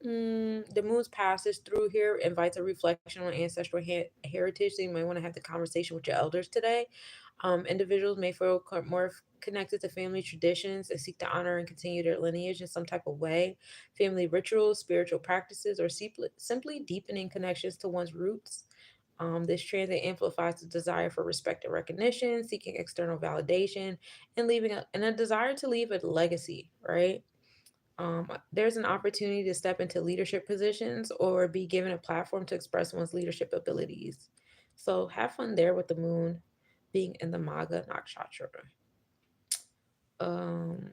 Speaker 1: The moon's passage through here invites a reflection on ancestral heritage. So you might want to have the conversation with your elders today. Individuals may feel more connected to family traditions and seek to honor and continue their lineage in some type of way. Family rituals, spiritual practices, or simply deepening connections to one's roots. This transit amplifies the desire for respect and recognition, seeking external validation, and and a desire to leave a legacy. Right? There's an opportunity to step into leadership positions or be given a platform to express one's leadership abilities. So have fun there with the moon being in the Maga Nakshatra. Um,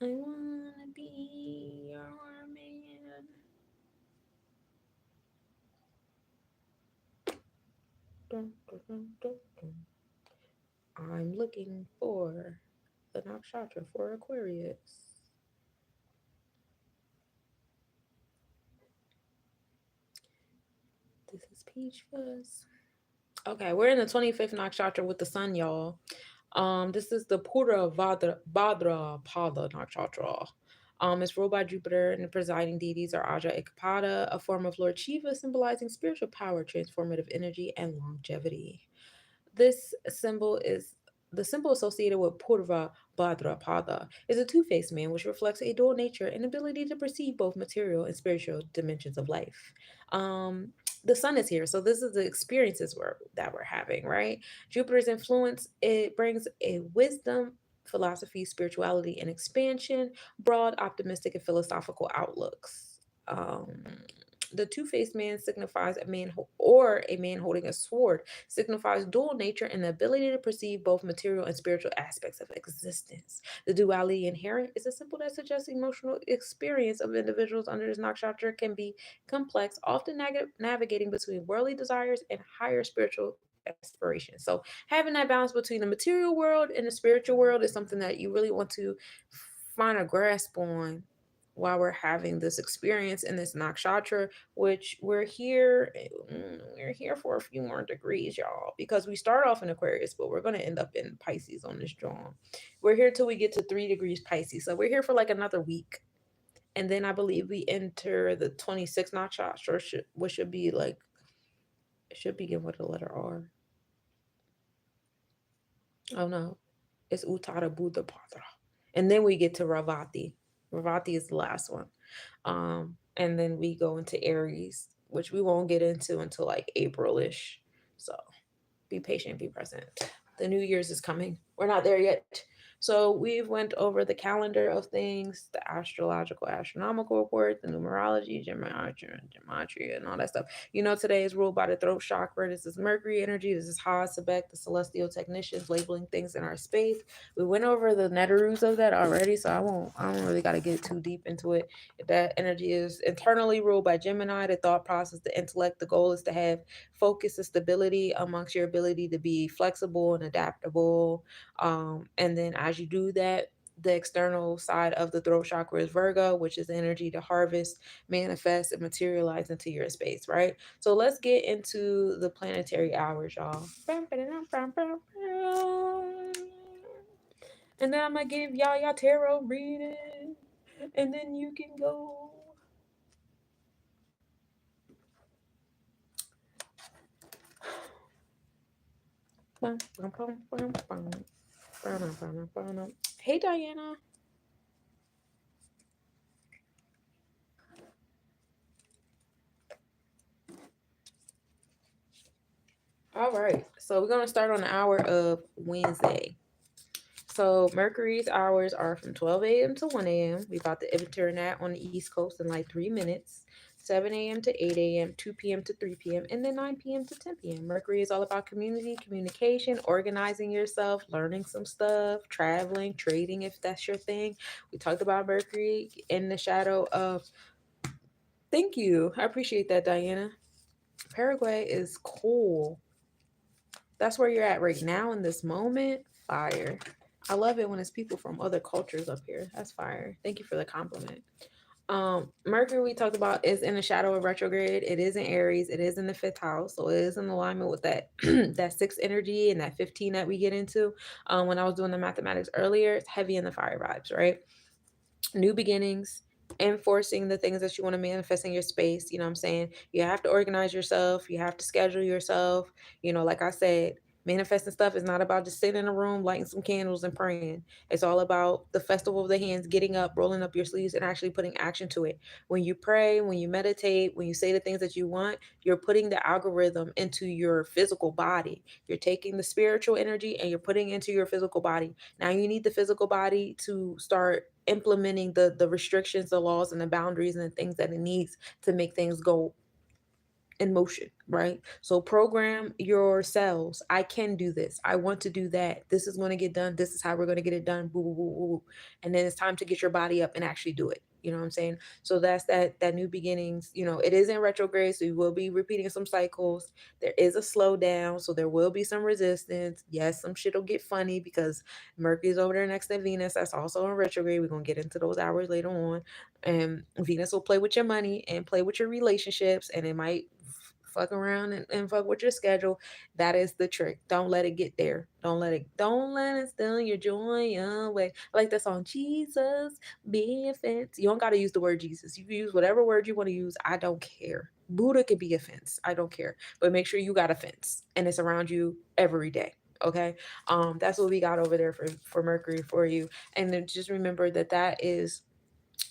Speaker 1: I wanna be your man. Dun, dun, dun, dun, dun. I'm looking for the Nakshatra for Aquarius. This is Peach Fuzz. Okay, we're in the 25th nakshatra with the sun, y'all. This is the Pura Vadra Pada nakshatra. It's ruled by Jupiter, and the presiding deities are Aja Ikapada, a form of Lord Shiva symbolizing spiritual power, transformative energy, and longevity. This symbol is the symbol associated with Purva Bhadrapada is a two-faced man, which reflects a dual nature and ability to perceive both material and spiritual dimensions of life. The sun is here, so this is the experiences that we're having, right? Jupiter's influence, it brings a wisdom, philosophy, spirituality, and expansion, broad, optimistic, and philosophical outlooks. Um, The two-faced man signifies a man or a man holding a sword, signifies dual nature and the ability to perceive both material and spiritual aspects of existence. The duality inherent is a symbol that suggests emotional experience of individuals under this nakshatra can be complex, often navigating between worldly desires and higher spiritual aspirations. So having that balance between the material world and the spiritual world is something that you really want to find a grasp on while we're having this experience in this nakshatra, which we're here for a few more degrees, y'all, because we start off in Aquarius, but we're going to end up in Pisces on this drawing. We're here till we get to 3 degrees Pisces, so we're here for like another week, and then I believe we enter the 26th nakshatra, which should be like, it should begin with the letter R. Oh no, it's Uttara Buddha Padra. And then we get to Ravati. Ravati is the last one. And then we go into Aries, which we won't get into until like April-ish. So be patient, be present. The New Year's is coming. We're not there yet. So we've went over the calendar of things, the astrological, astronomical report, the numerology, gematria, and all that stuff. You know, today is ruled by the throat chakra. This is Mercury energy. This is Ha Sebek, the celestial technicians labeling things in our space. We went over the netarus of that already, so I don't really got to get too deep into it. That energy is internally ruled by Gemini, the thought process, the intellect. The goal is to have focus and stability amongst your ability to be flexible and adaptable. And then as you do that, the external side of the throat chakra is Virgo, which is the energy to harvest, manifest, and materialize into your space, right? So let's get into the planetary hours, y'all. And then I'm gonna give y'all tarot reading, and then you can go. Hey, Diana. All right. So we're going to start on the hour of Wednesday. So Mercury's hours are from 12 a.m. to 1 a.m. We about to enter that on the East Coast in like 3 minutes. 7 a.m. to 8 a.m., 2 p.m. to 3 p.m., and then 9 p.m. to 10 p.m. Mercury is all about community, communication, organizing yourself, learning some stuff, traveling, trading if that's your thing. We talked about Mercury in the shadow of. Thank you. I appreciate that, Diana. Paraguay is cool. That's where you're at right now in this moment. Fire. I love it when it's people from other cultures up here. That's fire. Thank you for the compliment. Mercury we talked about is in the shadow of retrograde. It is in Aries. It is in the fifth house, so it is in alignment with that that sixth energy and that 15 that we get into. When I was doing the mathematics earlier, it's heavy in the fire vibes, right? New beginnings, enforcing the things that you want to manifest in your space. You know what I'm saying? You have to organize yourself. You have to schedule yourself. You know, like I said, manifesting stuff is not about just sitting in a room, lighting some candles and praying. It's all about the festival of the hands, getting up, rolling up your sleeves, and actually putting action to it. When you pray, when you meditate, when you say the things that you want, you're putting the algorithm into your physical body. You're taking the spiritual energy and you're putting it into your physical body. Now you need the physical body to start implementing the restrictions, the laws, and the boundaries and the things that it needs to make things go in motion, right? So program your cells. I can do this. I want to do that. This is going to get done. This is how we're going to get it done. Boo, boo, boo, boo. And then it's time to get your body up and actually do it. You know what I'm saying? So that's that new beginnings. You know, it is in retrograde, so you will be repeating some cycles. There is a slowdown, so there will be some resistance. Yes, some shit will get funny because Mercury's over there next to Venus. That's also in retrograde. We're gonna get into those hours later on. And Venus will play with your money and play with your relationships, and it might fuck around and fuck with your schedule. That is the trick. Don't let it get there. Don't let it steal your joy away. I like that song, Jesus be offense. You don't gotta use the word Jesus. You can use whatever word you want to use. I don't care. Buddha could be offense. I don't care. But make sure you got a fence and it's around you every day. Okay. That's what we got over there for Mercury for you. And then just remember that is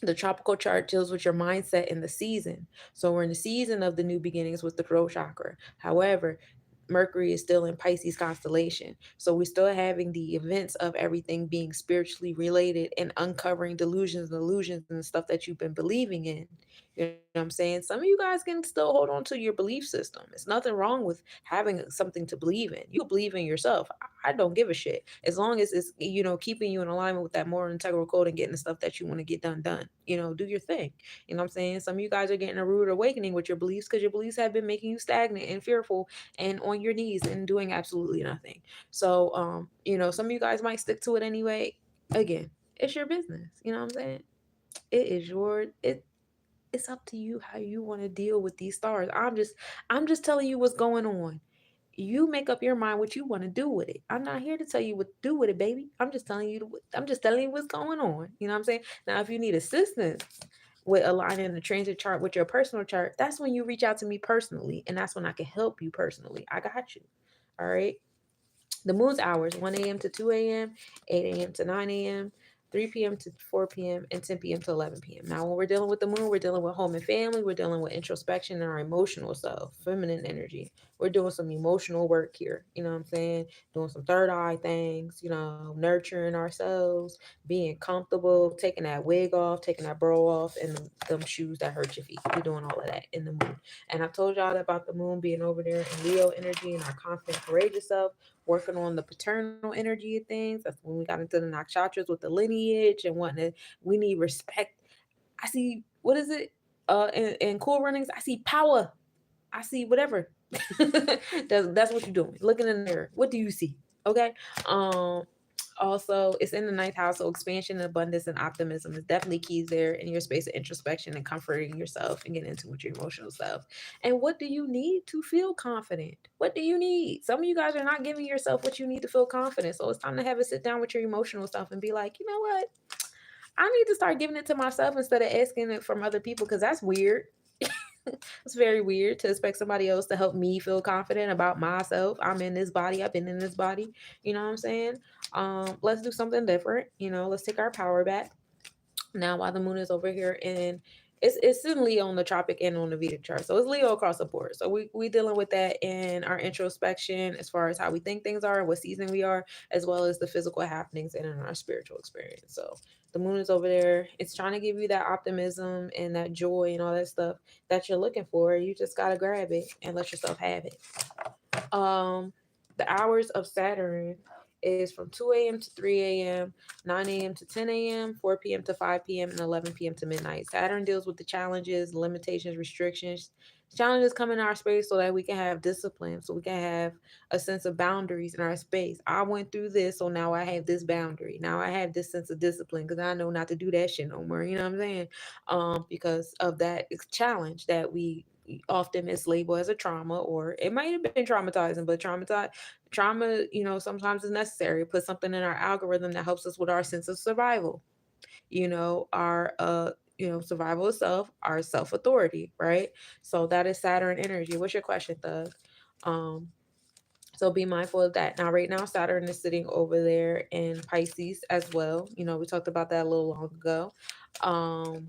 Speaker 1: the tropical chart deals with your mindset in the season. So we're in the season of the new beginnings with the throat chakra. However, Mercury is still in Pisces constellation. So we're still having the events of everything being spiritually related and uncovering delusions and illusions and stuff that you've been believing in. You know what I'm saying? Some of you guys can still hold on to your belief system. It's nothing wrong with having something to believe in. You could believe in yourself. I don't give a shit. As long as it's, keeping you in alignment with that moral integral code and getting the stuff that you want to get done. Do your thing. You know what I'm saying? Some of you guys are getting a rude awakening with your beliefs because your beliefs have been making you stagnant and fearful and on your knees and doing absolutely nothing. So, some of you guys might stick to it anyway. Again, it's your business. You know what I'm saying? It's up to you how you want to deal with these stars. I'm just telling you what's going on. You make up your mind what you want to do with it. I'm not here to tell you what to do with it, baby. I'm just telling you what's going on. You know what I'm saying? Now, if you need assistance with aligning the transit chart with your personal chart, that's when you reach out to me personally, and that's when I can help you personally. I got you. All right. The moon's hours 1 a.m. to 2 a.m., 8 a.m. to 9 a.m., 3 p.m. to 4 p.m., and 10 p.m. to 11 p.m. Now, when we're dealing with the moon, we're dealing with home and family. We're dealing with introspection and our emotional self, feminine energy. We're doing some emotional work here. You know what I'm saying? Doing some third eye things, nurturing ourselves, being comfortable, taking that wig off, taking that bro off, and them shoes that hurt your feet. We're doing all of that in the moon. And I told y'all about the moon being over there in Leo energy and our confident, courageous self, working on the paternal energy of things. That's when we got into the nakshatras with the lineage and whatnot. We need respect. I see, what is it? In cool runnings, I see power. I see whatever. That's what you're doing. Looking in the mirror. What do you see? Okay. Um, Also, it's in the ninth house, so expansion and abundance and optimism is definitely keys there in your space of introspection and comforting yourself and getting into with your emotional self. And what do you need to feel confident? What do you need? Some of you guys are not giving yourself what you need to feel confident. So it's time to have a sit down with your emotional self and be like, you know what? I need to start giving it to myself instead of asking it from other people because that's weird. It's very weird to expect somebody else to help me feel confident about myself. I'm in this body. I've been in this body. You know what I'm saying? Let's do something different. Let's take our power back. Now, while the moon is over here, and it's in Leo on the tropic and on the Vedic chart, so it's Leo across the board. So we dealing with that in our introspection as far as how we think things are, what season we are, as well as the physical happenings and in our spiritual experience. So the moon is over there. It's trying to give you that optimism and that joy and all that stuff that you're looking for. You just gotta grab it and let yourself have it. The hours of Saturn is from 2 a.m. to 3 a.m., 9 a.m. to 10 a.m., 4 p.m. to 5 p.m., and 11 p.m. to midnight. Saturn deals with the challenges, limitations, restrictions. Challenges come in our space so that we can have discipline, so we can have a sense of boundaries in our space. I went through this, so now I have this boundary. Now I have this sense of discipline because I know not to do that shit no more. You know what I'm saying? Because of that challenge that we often mislabel as a trauma, or it might have been traumatizing, but trauma, sometimes is necessary. Put something in our algorithm that helps us with our sense of survival. Our survival of self, our self authority, right? So that is Saturn energy. What's your question, Thug? Um, so be mindful of that. Now, right now, Saturn is sitting over there in Pisces as well. We talked about that a little long ago. Um,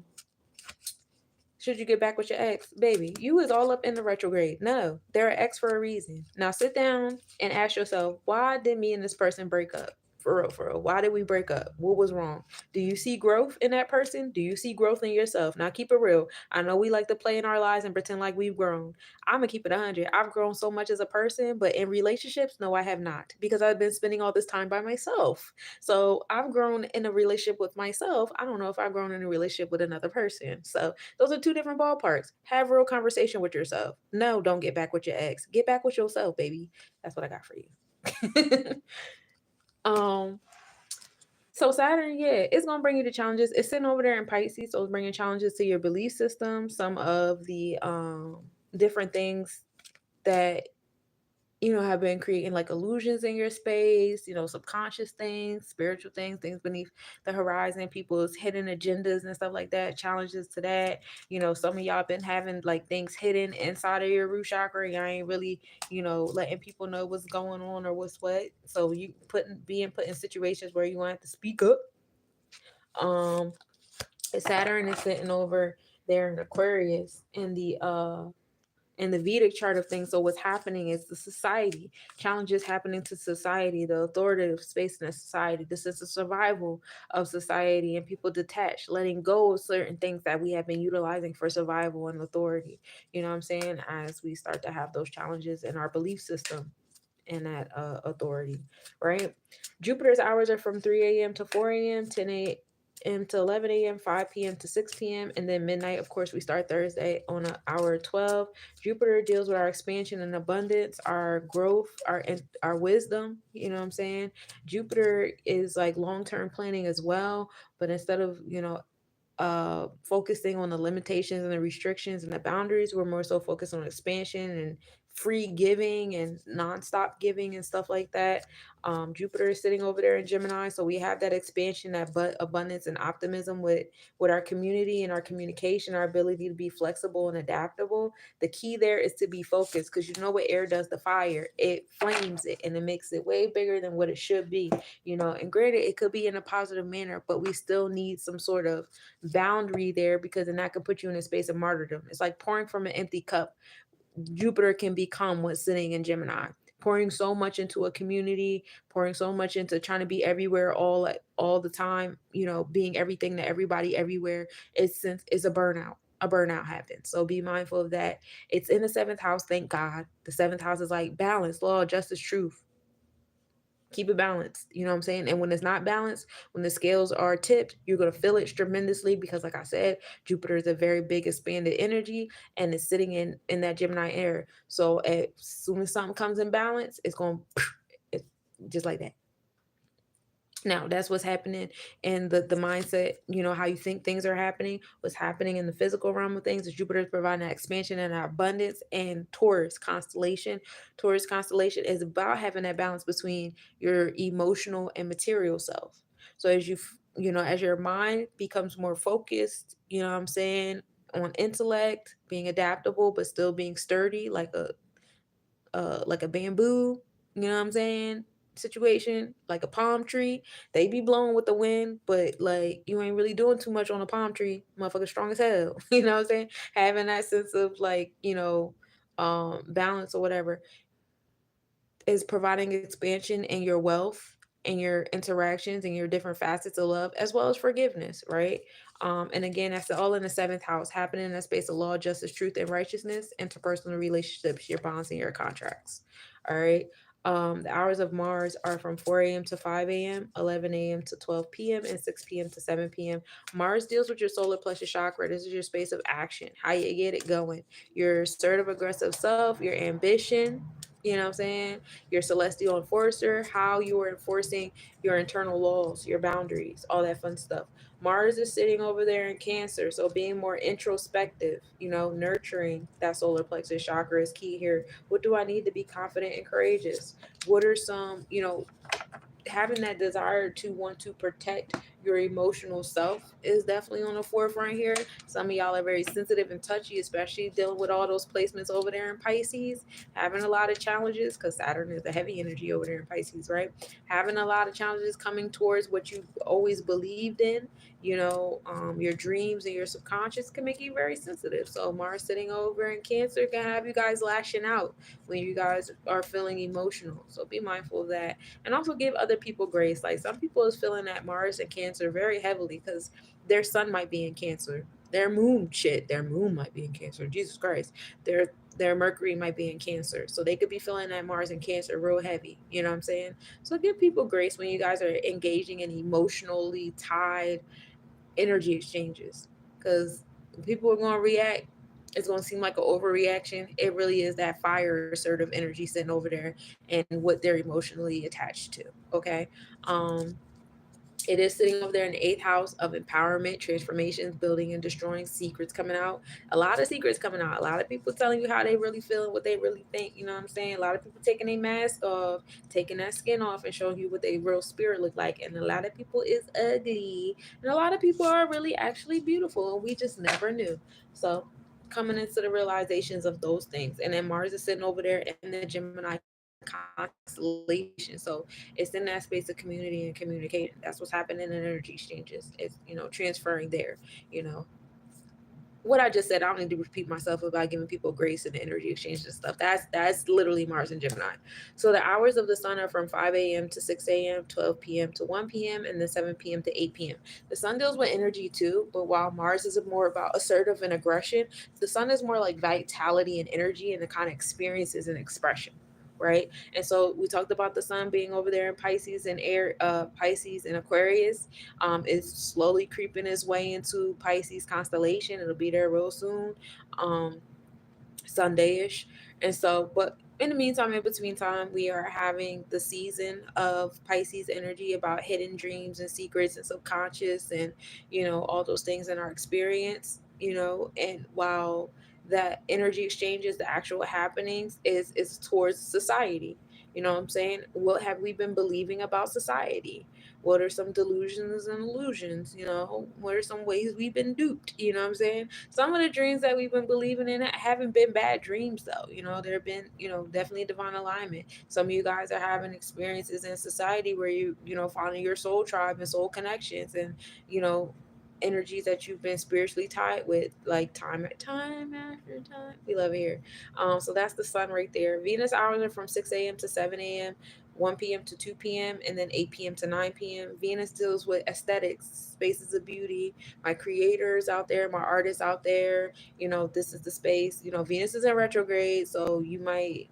Speaker 1: should you get back with your ex? Baby, you was all up in the retrograde. No, they're an ex for a reason. Now sit down and ask yourself, why did me and this person break up? For real, for real. Why did we break up? What was wrong? Do you see growth in that person? Do you see growth in yourself? Now keep it real. I know we like to play in our lives and pretend like we've grown. I'm gonna keep it 100. I've grown so much as a person, but in relationships, no, I have not, because I've been spending all this time by myself. So I've grown in a relationship with myself. I don't know if I've grown in a relationship with another person. So those are two different ballparks. Have real conversation with yourself. No, don't get back with your ex. Get back with yourself, baby. That's what I got for you. um, so Saturn, yeah, it's gonna bring you the challenges. It's sitting over there in Pisces, so it's bringing challenges to your belief system. Some of the different things that have been creating like illusions in your space, subconscious things, spiritual things, things beneath the horizon, people's hidden agendas and stuff like that, challenges to that. Some of y'all been having like things hidden inside of your root chakra. Y'all ain't really, letting people know what's going on or what's what. So you being put in situations where you want to speak up. Um, Saturn is sitting over there in Aquarius in the in the Vedic chart of things. So what's happening is the society, challenges happening to society, the authoritative space in the society. This is the survival of society and people detached, letting go of certain things that we have been utilizing for survival and authority. You know what I'm saying? As we start to have those challenges in our belief system and that authority, right? Jupiter's hours are from 3 a.m. to 4 a.m., 10 a.m. to 11 a.m., 5 p.m. to 6 p.m., and then midnight. Of course, we start Thursday on hour 12. Jupiter deals with our expansion and abundance, our growth, our wisdom. You know what I'm saying? Jupiter is like long term planning as well, but instead of focusing on the limitations and the restrictions and the boundaries, we're more so focused on expansion and free giving and nonstop giving and stuff like that. Jupiter is sitting over there in Gemini, so we have that expansion, that abundance and optimism with our community and our communication, our ability to be flexible and adaptable. The key there is to be focused, because you know what air does to fire, it flames it and it makes it way bigger than what it should be. And granted, it could be in a positive manner, but we still need some sort of boundary there, because then that could put you in a space of martyrdom. It's like pouring from an empty cup. Jupiter can become what's sitting in Gemini. Pouring so much into a community, pouring so much into trying to be everywhere all the time, being everything to everybody everywhere, is a burnout. A burnout happens. So be mindful of that. It's in the seventh house, thank God. The seventh house is like balance, law, justice, truth. Keep it balanced. You know what I'm saying? And when it's not balanced, when the scales are tipped, you're going to feel it tremendously, because like I said, Jupiter is a very big expanded energy, and it's sitting in that Gemini air. So as soon as something comes in balance, it's going it's just like that. Now that's what's happening in the mindset, how you think things are happening. What's happening in the physical realm of things is Jupiter is providing that expansion and that abundance. And Taurus constellation is about having that balance between your emotional and material self. So as your mind becomes more focused, you know what I'm saying, on intellect, being adaptable but still being sturdy, like a bamboo, you know what I'm saying, situation, like a palm tree. They be blowing with the wind, but like you ain't really doing too much on a palm tree. Motherfucker strong as hell. You know what I'm saying? Having that sense of like, balance or whatever is providing expansion in your wealth and your interactions and your different facets of love, as well as forgiveness, right? And again, that's all in the seventh house, happening in that space of law, justice, truth, and righteousness, interpersonal relationships, your bonds, and your contracts. All right. The hours of Mars are from 4 a.m. to 5 a.m., 11 a.m. to 12 p.m., and 6 p.m. to 7 p.m. Mars deals with your solar plexus chakra. This is your space of action, how you get it going, your assertive, aggressive self, your ambition, you know what I'm saying? Your celestial enforcer, how you are enforcing your internal laws, your boundaries, all that fun stuff. Mars is sitting over there in Cancer, so being more introspective, nurturing that solar plexus chakra is key here. What do I need to be confident and courageous? What are some, having that desire to want to protect your emotional self is definitely on the forefront here. Some of y'all are very sensitive and touchy, especially dealing with all those placements over there in Pisces, having a lot of challenges, because Saturn is the heavy energy over there in Pisces, right? Having a lot of challenges coming towards what you always believed in. Your dreams and your subconscious can make you very sensitive. So Mars sitting over in Cancer can have you guys lashing out when you guys are feeling emotional. So be mindful of that, and also give other people grace. Like some people is feeling that Mars and Cancer very heavily because their sun might be in Cancer, their moon might be in Cancer. Jesus Christ, their Mercury might be in Cancer, so they could be feeling that Mars and Cancer real heavy. You know what I'm saying? So give people grace when you guys are engaging in emotionally tied energy exchanges, because people are going to react. It's going to seem like an overreaction. It really is that fire assertive energy sitting over there and what they're emotionally attached to. Okay. um it is sitting over there in the eighth house of empowerment, transformations, building and destroying, secrets coming out. A lot of secrets coming out. A lot of people telling you how they really feel and what they really think. You know what I'm saying? A lot of people taking their mask off, taking that skin off, and showing you what their real spirit look like. And a lot of people is ugly. And a lot of people are really actually beautiful. And we just never knew. So coming into the realizations of those things. And then Mars is sitting over there in the Gemini constellation. So it's in that space of community and communication. That's what's happening in energy exchanges. It's transferring there, you know. what I just said, I don't need to repeat myself about giving people grace and energy exchange and stuff. That's literally Mars and Gemini. So the hours of the sun are from 5 a.m. to 6 a.m., 12 p.m. to 1 p.m., and then 7 p.m. to 8 p.m. The sun deals with energy too, but while Mars is more about assertive and aggression, the sun is more like vitality and energy and the kind of experiences and expression. Right. And so we talked about the sun being over there in Pisces and air, Pisces and Aquarius. It's slowly creeping its way into Pisces constellation. It'll be there real soon. Um, Sunday-ish. And so, but in the meantime, in between time, we are having the season of Pisces energy about hidden dreams and secrets and subconscious and, all those things in our experience. And while that energy exchanges, the actual happenings is towards society. You know what I'm saying? What have we been believing about society? What are some delusions and illusions? What are some ways we've been duped? You know what I'm saying? Some of the dreams that we've been believing in haven't been bad dreams, though. There have been, definitely divine alignment. Some of you guys are having experiences in society where finding your soul tribe and soul connections and, you know, energies that you've been spiritually tied with, like time after time. We love it here. So that's the sun right there. Venus hours are from 6 a.m. to 7 a.m., 1 p.m. to 2 p.m., and then 8 p.m. to 9 p.m. Venus deals with aesthetics, spaces of beauty, my creators out there, my artists out there. This is the space. Venus is in retrograde, so you might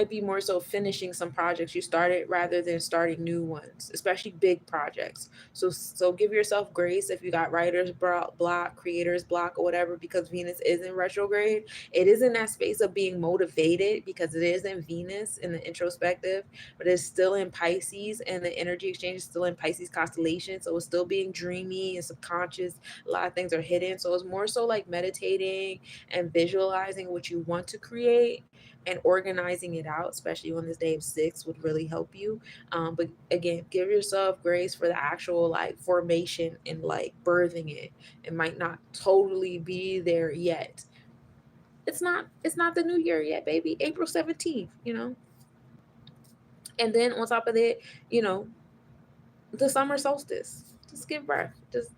Speaker 1: be more so finishing some projects you started rather than starting new ones, especially big projects. So give yourself grace if you got writer's block, creator's block, or whatever, because Venus is in retrograde. It is in that space of being motivated because it is in Venus in the introspective, but it's still in Pisces, and the energy exchange is still in Pisces constellation. So it's still being dreamy and subconscious. A lot of things are hidden. So it's more so like meditating and visualizing what you want to create and organizing it out, especially on this day of six, would really help you. But again, give yourself grace for the actual like formation and like birthing it. It might not totally be there yet. It's not the new year yet, baby. April 17th. And then on top of that, you know, the summer solstice. Just give birth. Just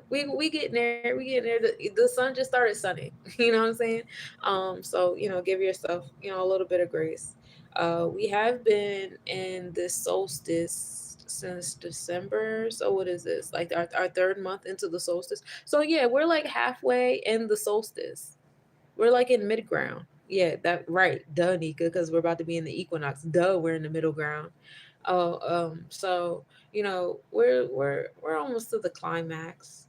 Speaker 1: we getting there. We getting there. The sun just started sunning. You know what I'm saying? So give yourself a little bit of grace. We have been in this solstice since December. So what is this? Like our third month into the solstice. So yeah, we're like halfway in the solstice. We're like in mid ground. Yeah, that right. Duh, Nika, because we're about to be in the equinox. Duh, we're in the middle ground. So we're almost to the climax,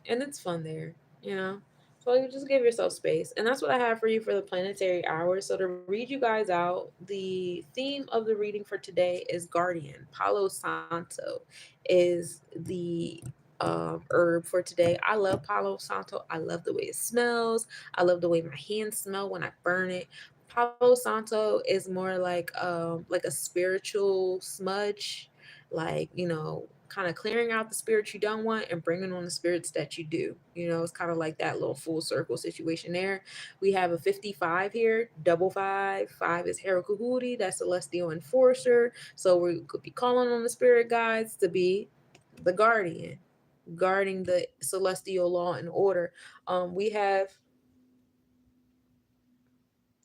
Speaker 1: and it's fun there. You know, so you just give yourself space, and that's what I have for you for the planetary hours. So to read you guys out, the theme of the reading for today is Guardian. Palo Santo is the herb for today. I love Palo Santo. I love the way it smells. I love the way my hands smell when I burn it. Palo Santo is more like a spiritual smudge, like kind of clearing out the spirits you don't want and bringing on the spirits that you do. It's kind of like that little full circle situation there. We have a 55 here, double five. Five is Herakuhuri, that's Celestial Enforcer. So we could be calling on the spirit guides to be the guardian, guarding the celestial law and order. We have,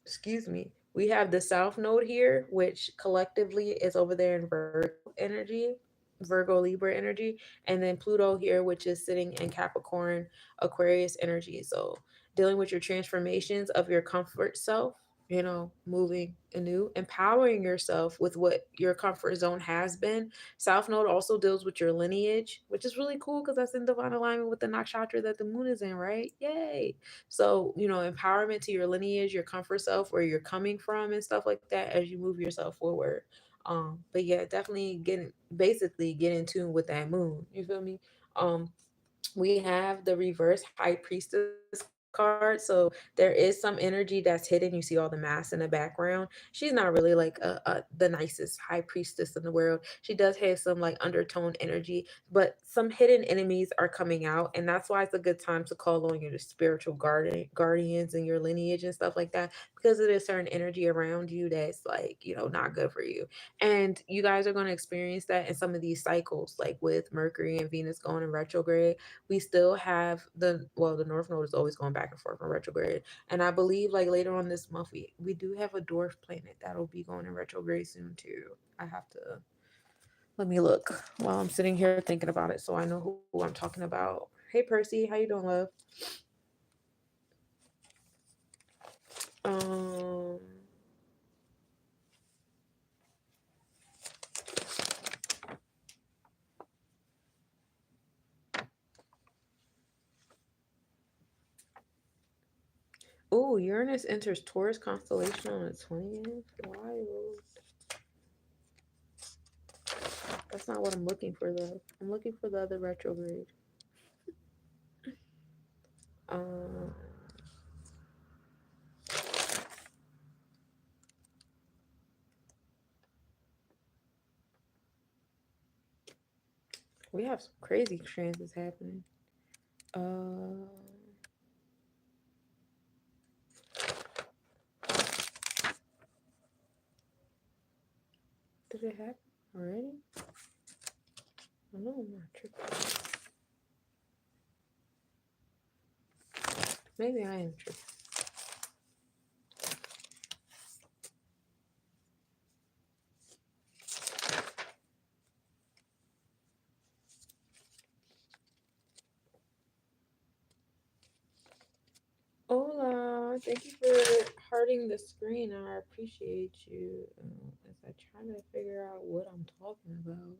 Speaker 1: excuse me, we have the South Node here, which collectively is over there in Virgo energy, Virgo Libra energy, and then Pluto here, which is sitting in Capricorn Aquarius energy. So dealing with your transformations of your comfort self, moving anew, empowering yourself with what your comfort zone has been. South Node also deals with your lineage, which is really cool because that's in divine alignment with the nakshatra that the moon is in, right? Yay. So, empowerment to your lineage, your comfort self, where you're coming from and stuff like that as you move yourself forward. But yeah, definitely get in tune with that moon. You feel me? We have the reverse high priestess card. card. So there is some energy that's hidden. You see all the mass in the background. She's not really like the nicest high priestess in the world. She does have some like undertone energy, but some hidden enemies are coming out, and that's why it's a good time to call on your spiritual guardians and your lineage and stuff like that, because it is certain energy around you that's like, not good for you. And you guys are going to experience that in some of these cycles, like with Mercury and Venus going in retrograde. We still have the North Node is always going back and forth in retrograde. And I believe like later on this month we do have a dwarf planet that'll be going in retrograde soon too. I have to let me look while I'm sitting here thinking about it so I know who I'm talking about. Hey Percy, how you doing, love? Um Oh, Uranus enters Taurus constellation on the 20th. Wild. That's not what I'm looking for though. I'm looking for the other retrograde. Um we have some crazy transits happening. Uh did it happen already? I know I'm not tripping. Maybe I am tripping. Hola, thank you for hearting the screen. I appreciate you. As I try to figure out what I'm talking about,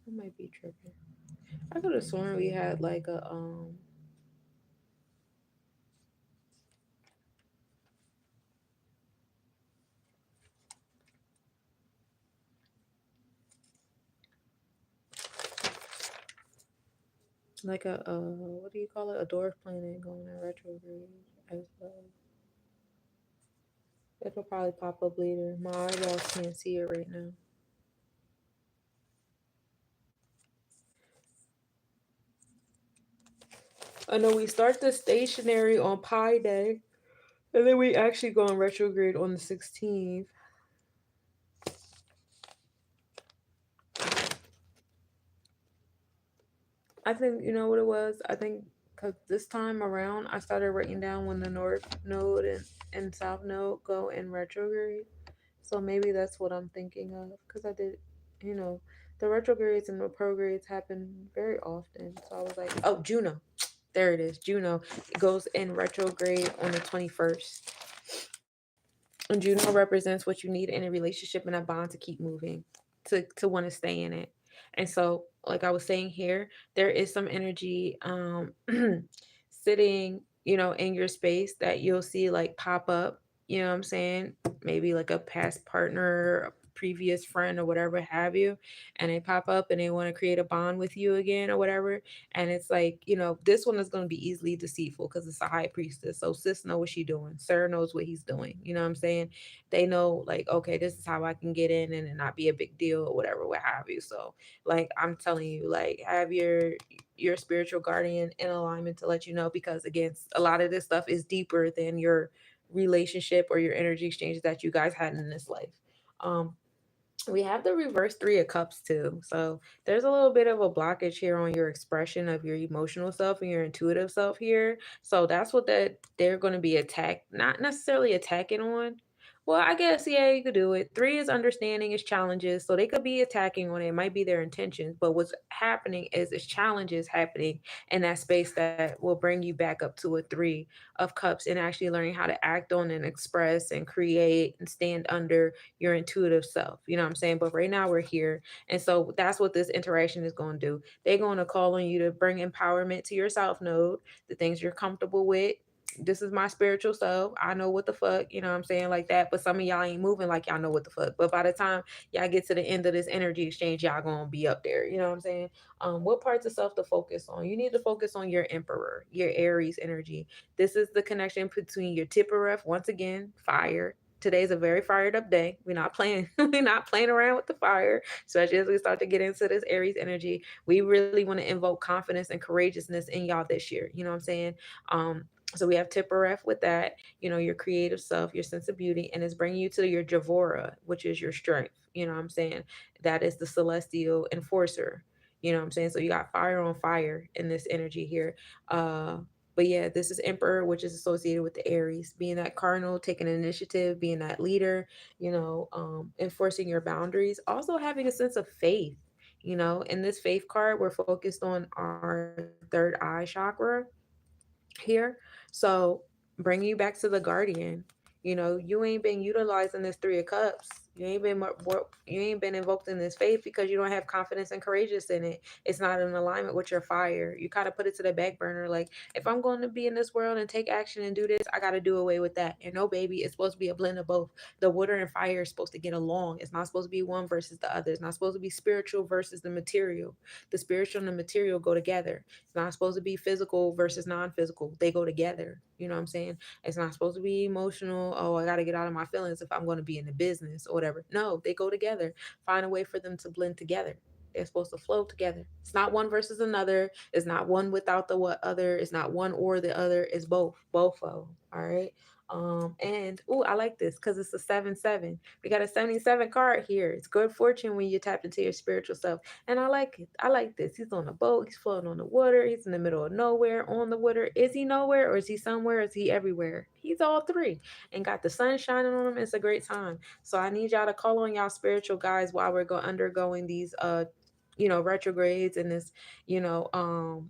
Speaker 1: I might be tripping. I could have sworn we had like a what do you call it? A dwarf planet going in retrograde as well. It'll probably pop up later. My eyeballs can't see it right now. I know we start the stationary on Pi Day, and then we actually go in retrograde on the 16th. I think you know what it was. I think because this time around, I started writing down when the North Node and South Node go in retrograde. So maybe that's what I'm thinking of. Because I did, you know, the retrogrades and the progrades happen very often. So I was like, oh, Juno. There it is. Juno goes in retrograde on the 21st. And Juno represents what you need in a relationship and a bond to keep moving, to want to stay in it. And so, like I was saying here, there is some energy sitting, in your space that you'll see like pop up, you know what I'm saying? Maybe like a past partner, a previous friend or whatever have you, and they pop up and they want to create a bond with you again or whatever. And it's like, this one is going to be easily deceitful because it's a high priestess. So sis know what she's doing. Sir knows what he's doing. You know what I'm saying? They know like, okay, this is how I can get in and it not be a big deal or whatever, what have you. So like I'm telling you, like have your spiritual guardian in alignment to let you know, because again, a lot of this stuff is deeper than your relationship or your energy exchanges that you guys had in this life. Um, we have the reverse three of cups too. So there's a little bit of a blockage here on your expression of your emotional self and your intuitive self here. So that's what that they're going to be attacked, not necessarily attacking on. Well, I guess yeah, you could do it. Three is understanding its challenges, so they could be attacking on it. It might be their intentions, but what's happening is it's challenges happening in that space that will bring you back up to a three of cups and actually learning how to act on and express and create and stand under your intuitive self. You know what I'm saying? But right now we're here. And so that's what this interaction is going to do. They're going to call on you to bring empowerment to your South Node, the things you're comfortable with. this is my spiritual self. I know what the fuck, you know what I'm saying, like that. But some of y'all ain't moving like y'all know what the fuck. But by the time y'all get to the end of this energy exchange, y'all gonna be up there. You know what I'm saying? What parts of self to focus on? You need to focus on your Emperor, your Aries energy. This is the connection between your Tippereth, once again, fire. Today's a very fired up day. We're not playing. We're not playing around with the fire. Especially as we start to get into this Aries energy, we really want to invoke confidence and courageousness in y'all this year. You know what I'm saying? Um, so we have Tippereth with that, your creative self, your sense of beauty, and it's bringing you to your Javora, which is your strength. You know what I'm saying? That is the celestial enforcer. You know what I'm saying? So you got fire on fire in this energy here. But yeah, this is Emperor, which is associated with the Aries, being that cardinal, taking initiative, being that leader, enforcing your boundaries, also having a sense of faith. In this faith card, we're focused on our third eye chakra here. So bring you back to the guardian. You ain't been utilizing this three of cups. You ain't been invoked in this faith because you don't have confidence and courageous in it. It's not in alignment with your fire. You kind of put it to the back burner. Like, if I'm going to be in this world and take action and do this, I got to do away with that. And no, baby, it's supposed to be a blend of both. The water and fire is supposed to get along. It's not supposed to be one versus the other. It's not supposed to be spiritual versus the material. The spiritual and the material go together. It's not supposed to be physical versus non-physical. They go together. You know what I'm saying? It's not supposed to be emotional. Oh, I got to get out of my feelings if I'm going to be in the business or whatever. No, they go together. Find a way for them to blend together. They're supposed to flow together. It's not one versus another. It's not one without the what other. It's not one or the other. It's both of them. All right. And I like this because it's a 7-7. We got a 77 card here. It's good fortune when you tap into your spiritual self. And I like it. I like this. He's on a boat. He's floating on the water. He's in the middle of nowhere on the water. Is he nowhere or is he somewhere? Is he everywhere? He's all three and got the sun shining on him. It's a great time. So I need y'all to call on y'all spiritual guys while we're undergoing these retrogrades and this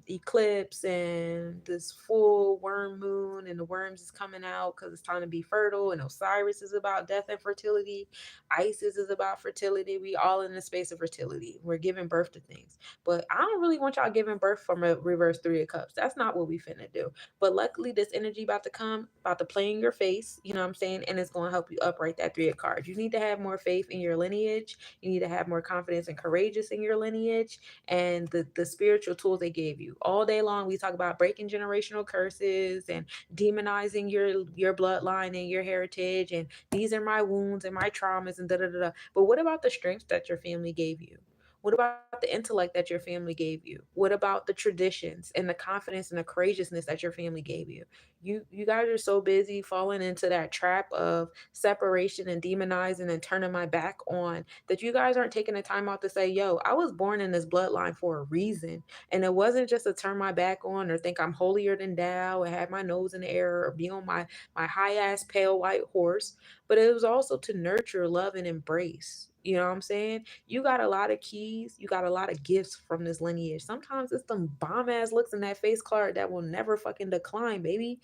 Speaker 1: eclipse and this full worm moon, and the worms is coming out because it's time to be fertile, and Osiris is about death and fertility. Isis is about fertility. We all in the space of fertility. We're giving birth to things, but I don't really want y'all giving birth from a reverse three of cups. That's not what we finna do. But luckily this energy about to come, about to play in your face, you know what I'm saying, and it's going to help you upright that three of cards. You need to have more faith in your lineage. You need to have more confidence and courageous in your lineage, and the spiritual tools they gave you. All day long we talk about breaking generational curses and demonizing your bloodline and your heritage, and these are my wounds and my traumas and da da da da. But what about the strength that your family gave you? What about the intellect that your family gave you? What about the traditions and the confidence and the courageousness that your family gave you? You guys are so busy falling into that trap of separation and demonizing and turning my back on, that you guys aren't taking the time out to say, yo, I was born in this bloodline for a reason. And it wasn't just to turn my back on or think I'm holier than thou and have my nose in the air or be on my high ass pale white horse, but it was also to nurture, love, and embrace. You know what I'm saying? You got a lot of keys, you got a lot of gifts from this lineage. Sometimes it's them bomb ass looks in that face card that will never fucking decline, baby.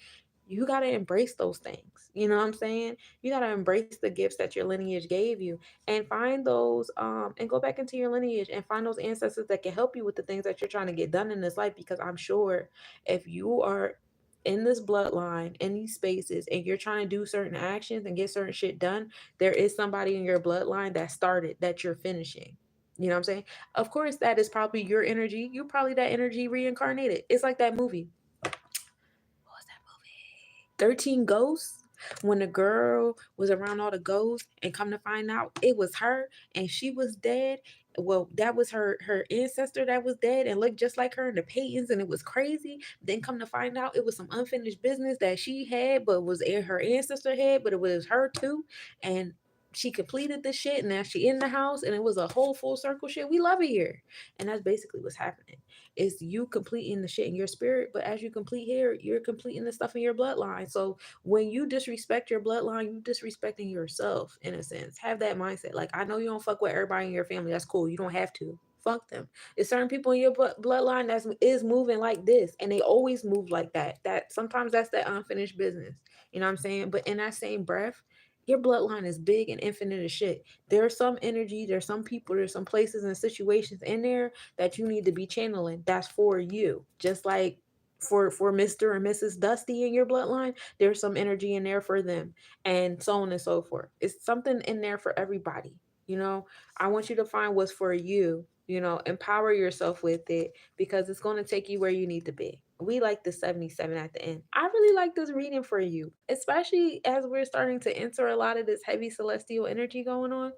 Speaker 1: You got to embrace those things. You know what I'm saying? You got to embrace the gifts that your lineage gave you, and find those and go back into your lineage and find those ancestors that can help you with the things that you're trying to get done in this life, because I'm sure if you are in this bloodline, in these spaces, and you're trying to do certain actions and get certain shit done, there is somebody in your bloodline that started that you're finishing. You know what I'm saying? Of course, that is probably your energy. You're probably that energy reincarnated. It's like that movie. What was that movie? 13 Ghosts. When the girl was around all the ghosts and come to find out it was her and she was dead. Well, that was her ancestor that was dead and looked just like her in the paintings, and it was crazy. Then come to find out it was some unfinished business that she had, but was in her ancestor head, but it was her too. And she completed the shit, and now she in the house, and it was a whole full circle shit. We love it here. And that's basically what's happening. It's you completing the shit in your spirit, but as you complete here, you're completing the stuff in your bloodline. So when you disrespect your bloodline, you disrespecting yourself in a sense. Have that mindset. Like, I know you don't fuck with everybody in your family. That's cool. You don't have to. Fuck them. It's certain people in your bloodline that is moving like this, and they always move like that. That sometimes that's that unfinished business. You know what I'm saying? But in that same breath, your bloodline is big and infinite as shit. There's some energy, there's some people, there's some places and situations in there that you need to be channeling. That's for you. Just like for Mr. and Mrs. Dusty in your bloodline, there's some energy in there for them, and so on and so forth. It's something in there for everybody. You know, I want you to find what's for you. You know, empower yourself with it because it's going to take you where you need to be. We like the 77 at the end. I really like this reading for you, especially as we're starting to enter a lot of this heavy celestial energy going on.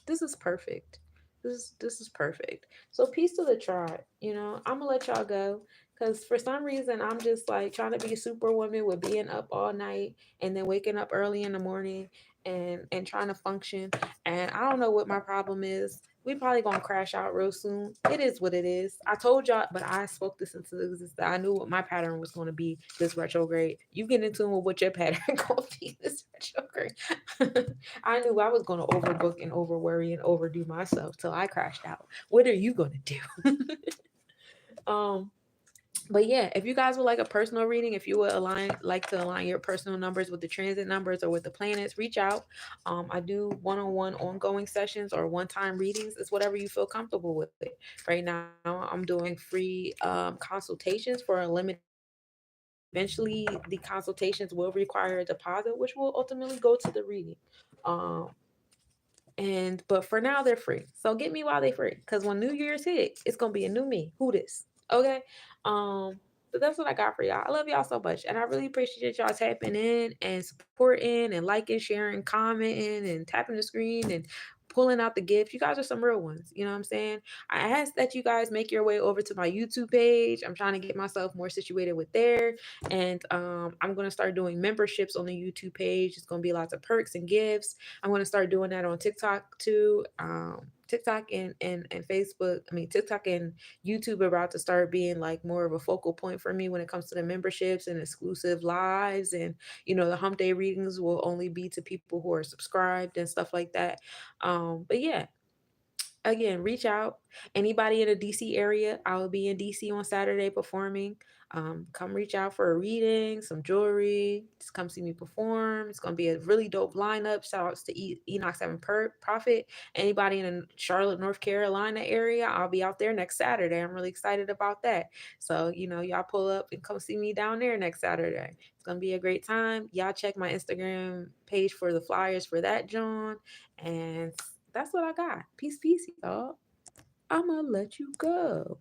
Speaker 1: This is perfect. This is perfect. So peace to the tribe. You know, I'm gonna let y'all go because for some reason I'm just like trying to be a superwoman with being up all night and then waking up early in the morning and trying to function. And I don't know what my problem is. We probably gonna crash out real soon. It is what it is. I told y'all, but I spoke this into existence. I knew what my pattern was gonna be this retrograde. You get into with what your pattern gonna be this retrograde. I knew I was gonna overbook and over worry and overdo myself till I crashed out. What are you gonna do? um but yeah, if you guys would like a personal reading, if you would like to align your personal numbers with the transit numbers or with the planets, reach out. I do one-on-one ongoing sessions or one-time readings. It's whatever you feel comfortable with. Right now I'm doing free consultations for a limited time. Eventually the consultations will require a deposit, which will ultimately go to the reading. um and but for now they're free. So get me while they free. Cause when New Year's hit, it's gonna be a new me. Who this? Okay. So that's what I got for y'all. I love y'all so much. And I really appreciate y'all tapping in and supporting and liking, sharing, commenting, and tapping the screen and pulling out the gift. You guys are some real ones. You know what I'm saying? I ask that you guys make your way over to my YouTube page. I'm trying to get myself more situated with there. And I'm gonna start doing memberships on the YouTube page. It's gonna be lots of perks and gifts. I'm going to start doing that on TikTok too. TikTok and Facebook. I mean, TikTok and YouTube are about to start being like more of a focal point for me when it comes to the memberships and exclusive lives. And, you know, the hump day readings will only be to people who are subscribed and stuff like that. But yeah, again, reach out. Anybody in the DC area, I will be in DC on Saturday performing. Come reach out for a reading, some jewelry. Just come see me perform. It's gonna be a really dope lineup. Shout outs to Enoch Seven Prophet. Anybody in the Charlotte, North Carolina area, I'll be out there next Saturday. I'm really excited about that. So you know, y'all pull up and come see me down there next Saturday. It's gonna be a great time. Y'all check my Instagram page for the flyers for that, John. And that's what I got. Peace, peace, y'all. I'ma let you go.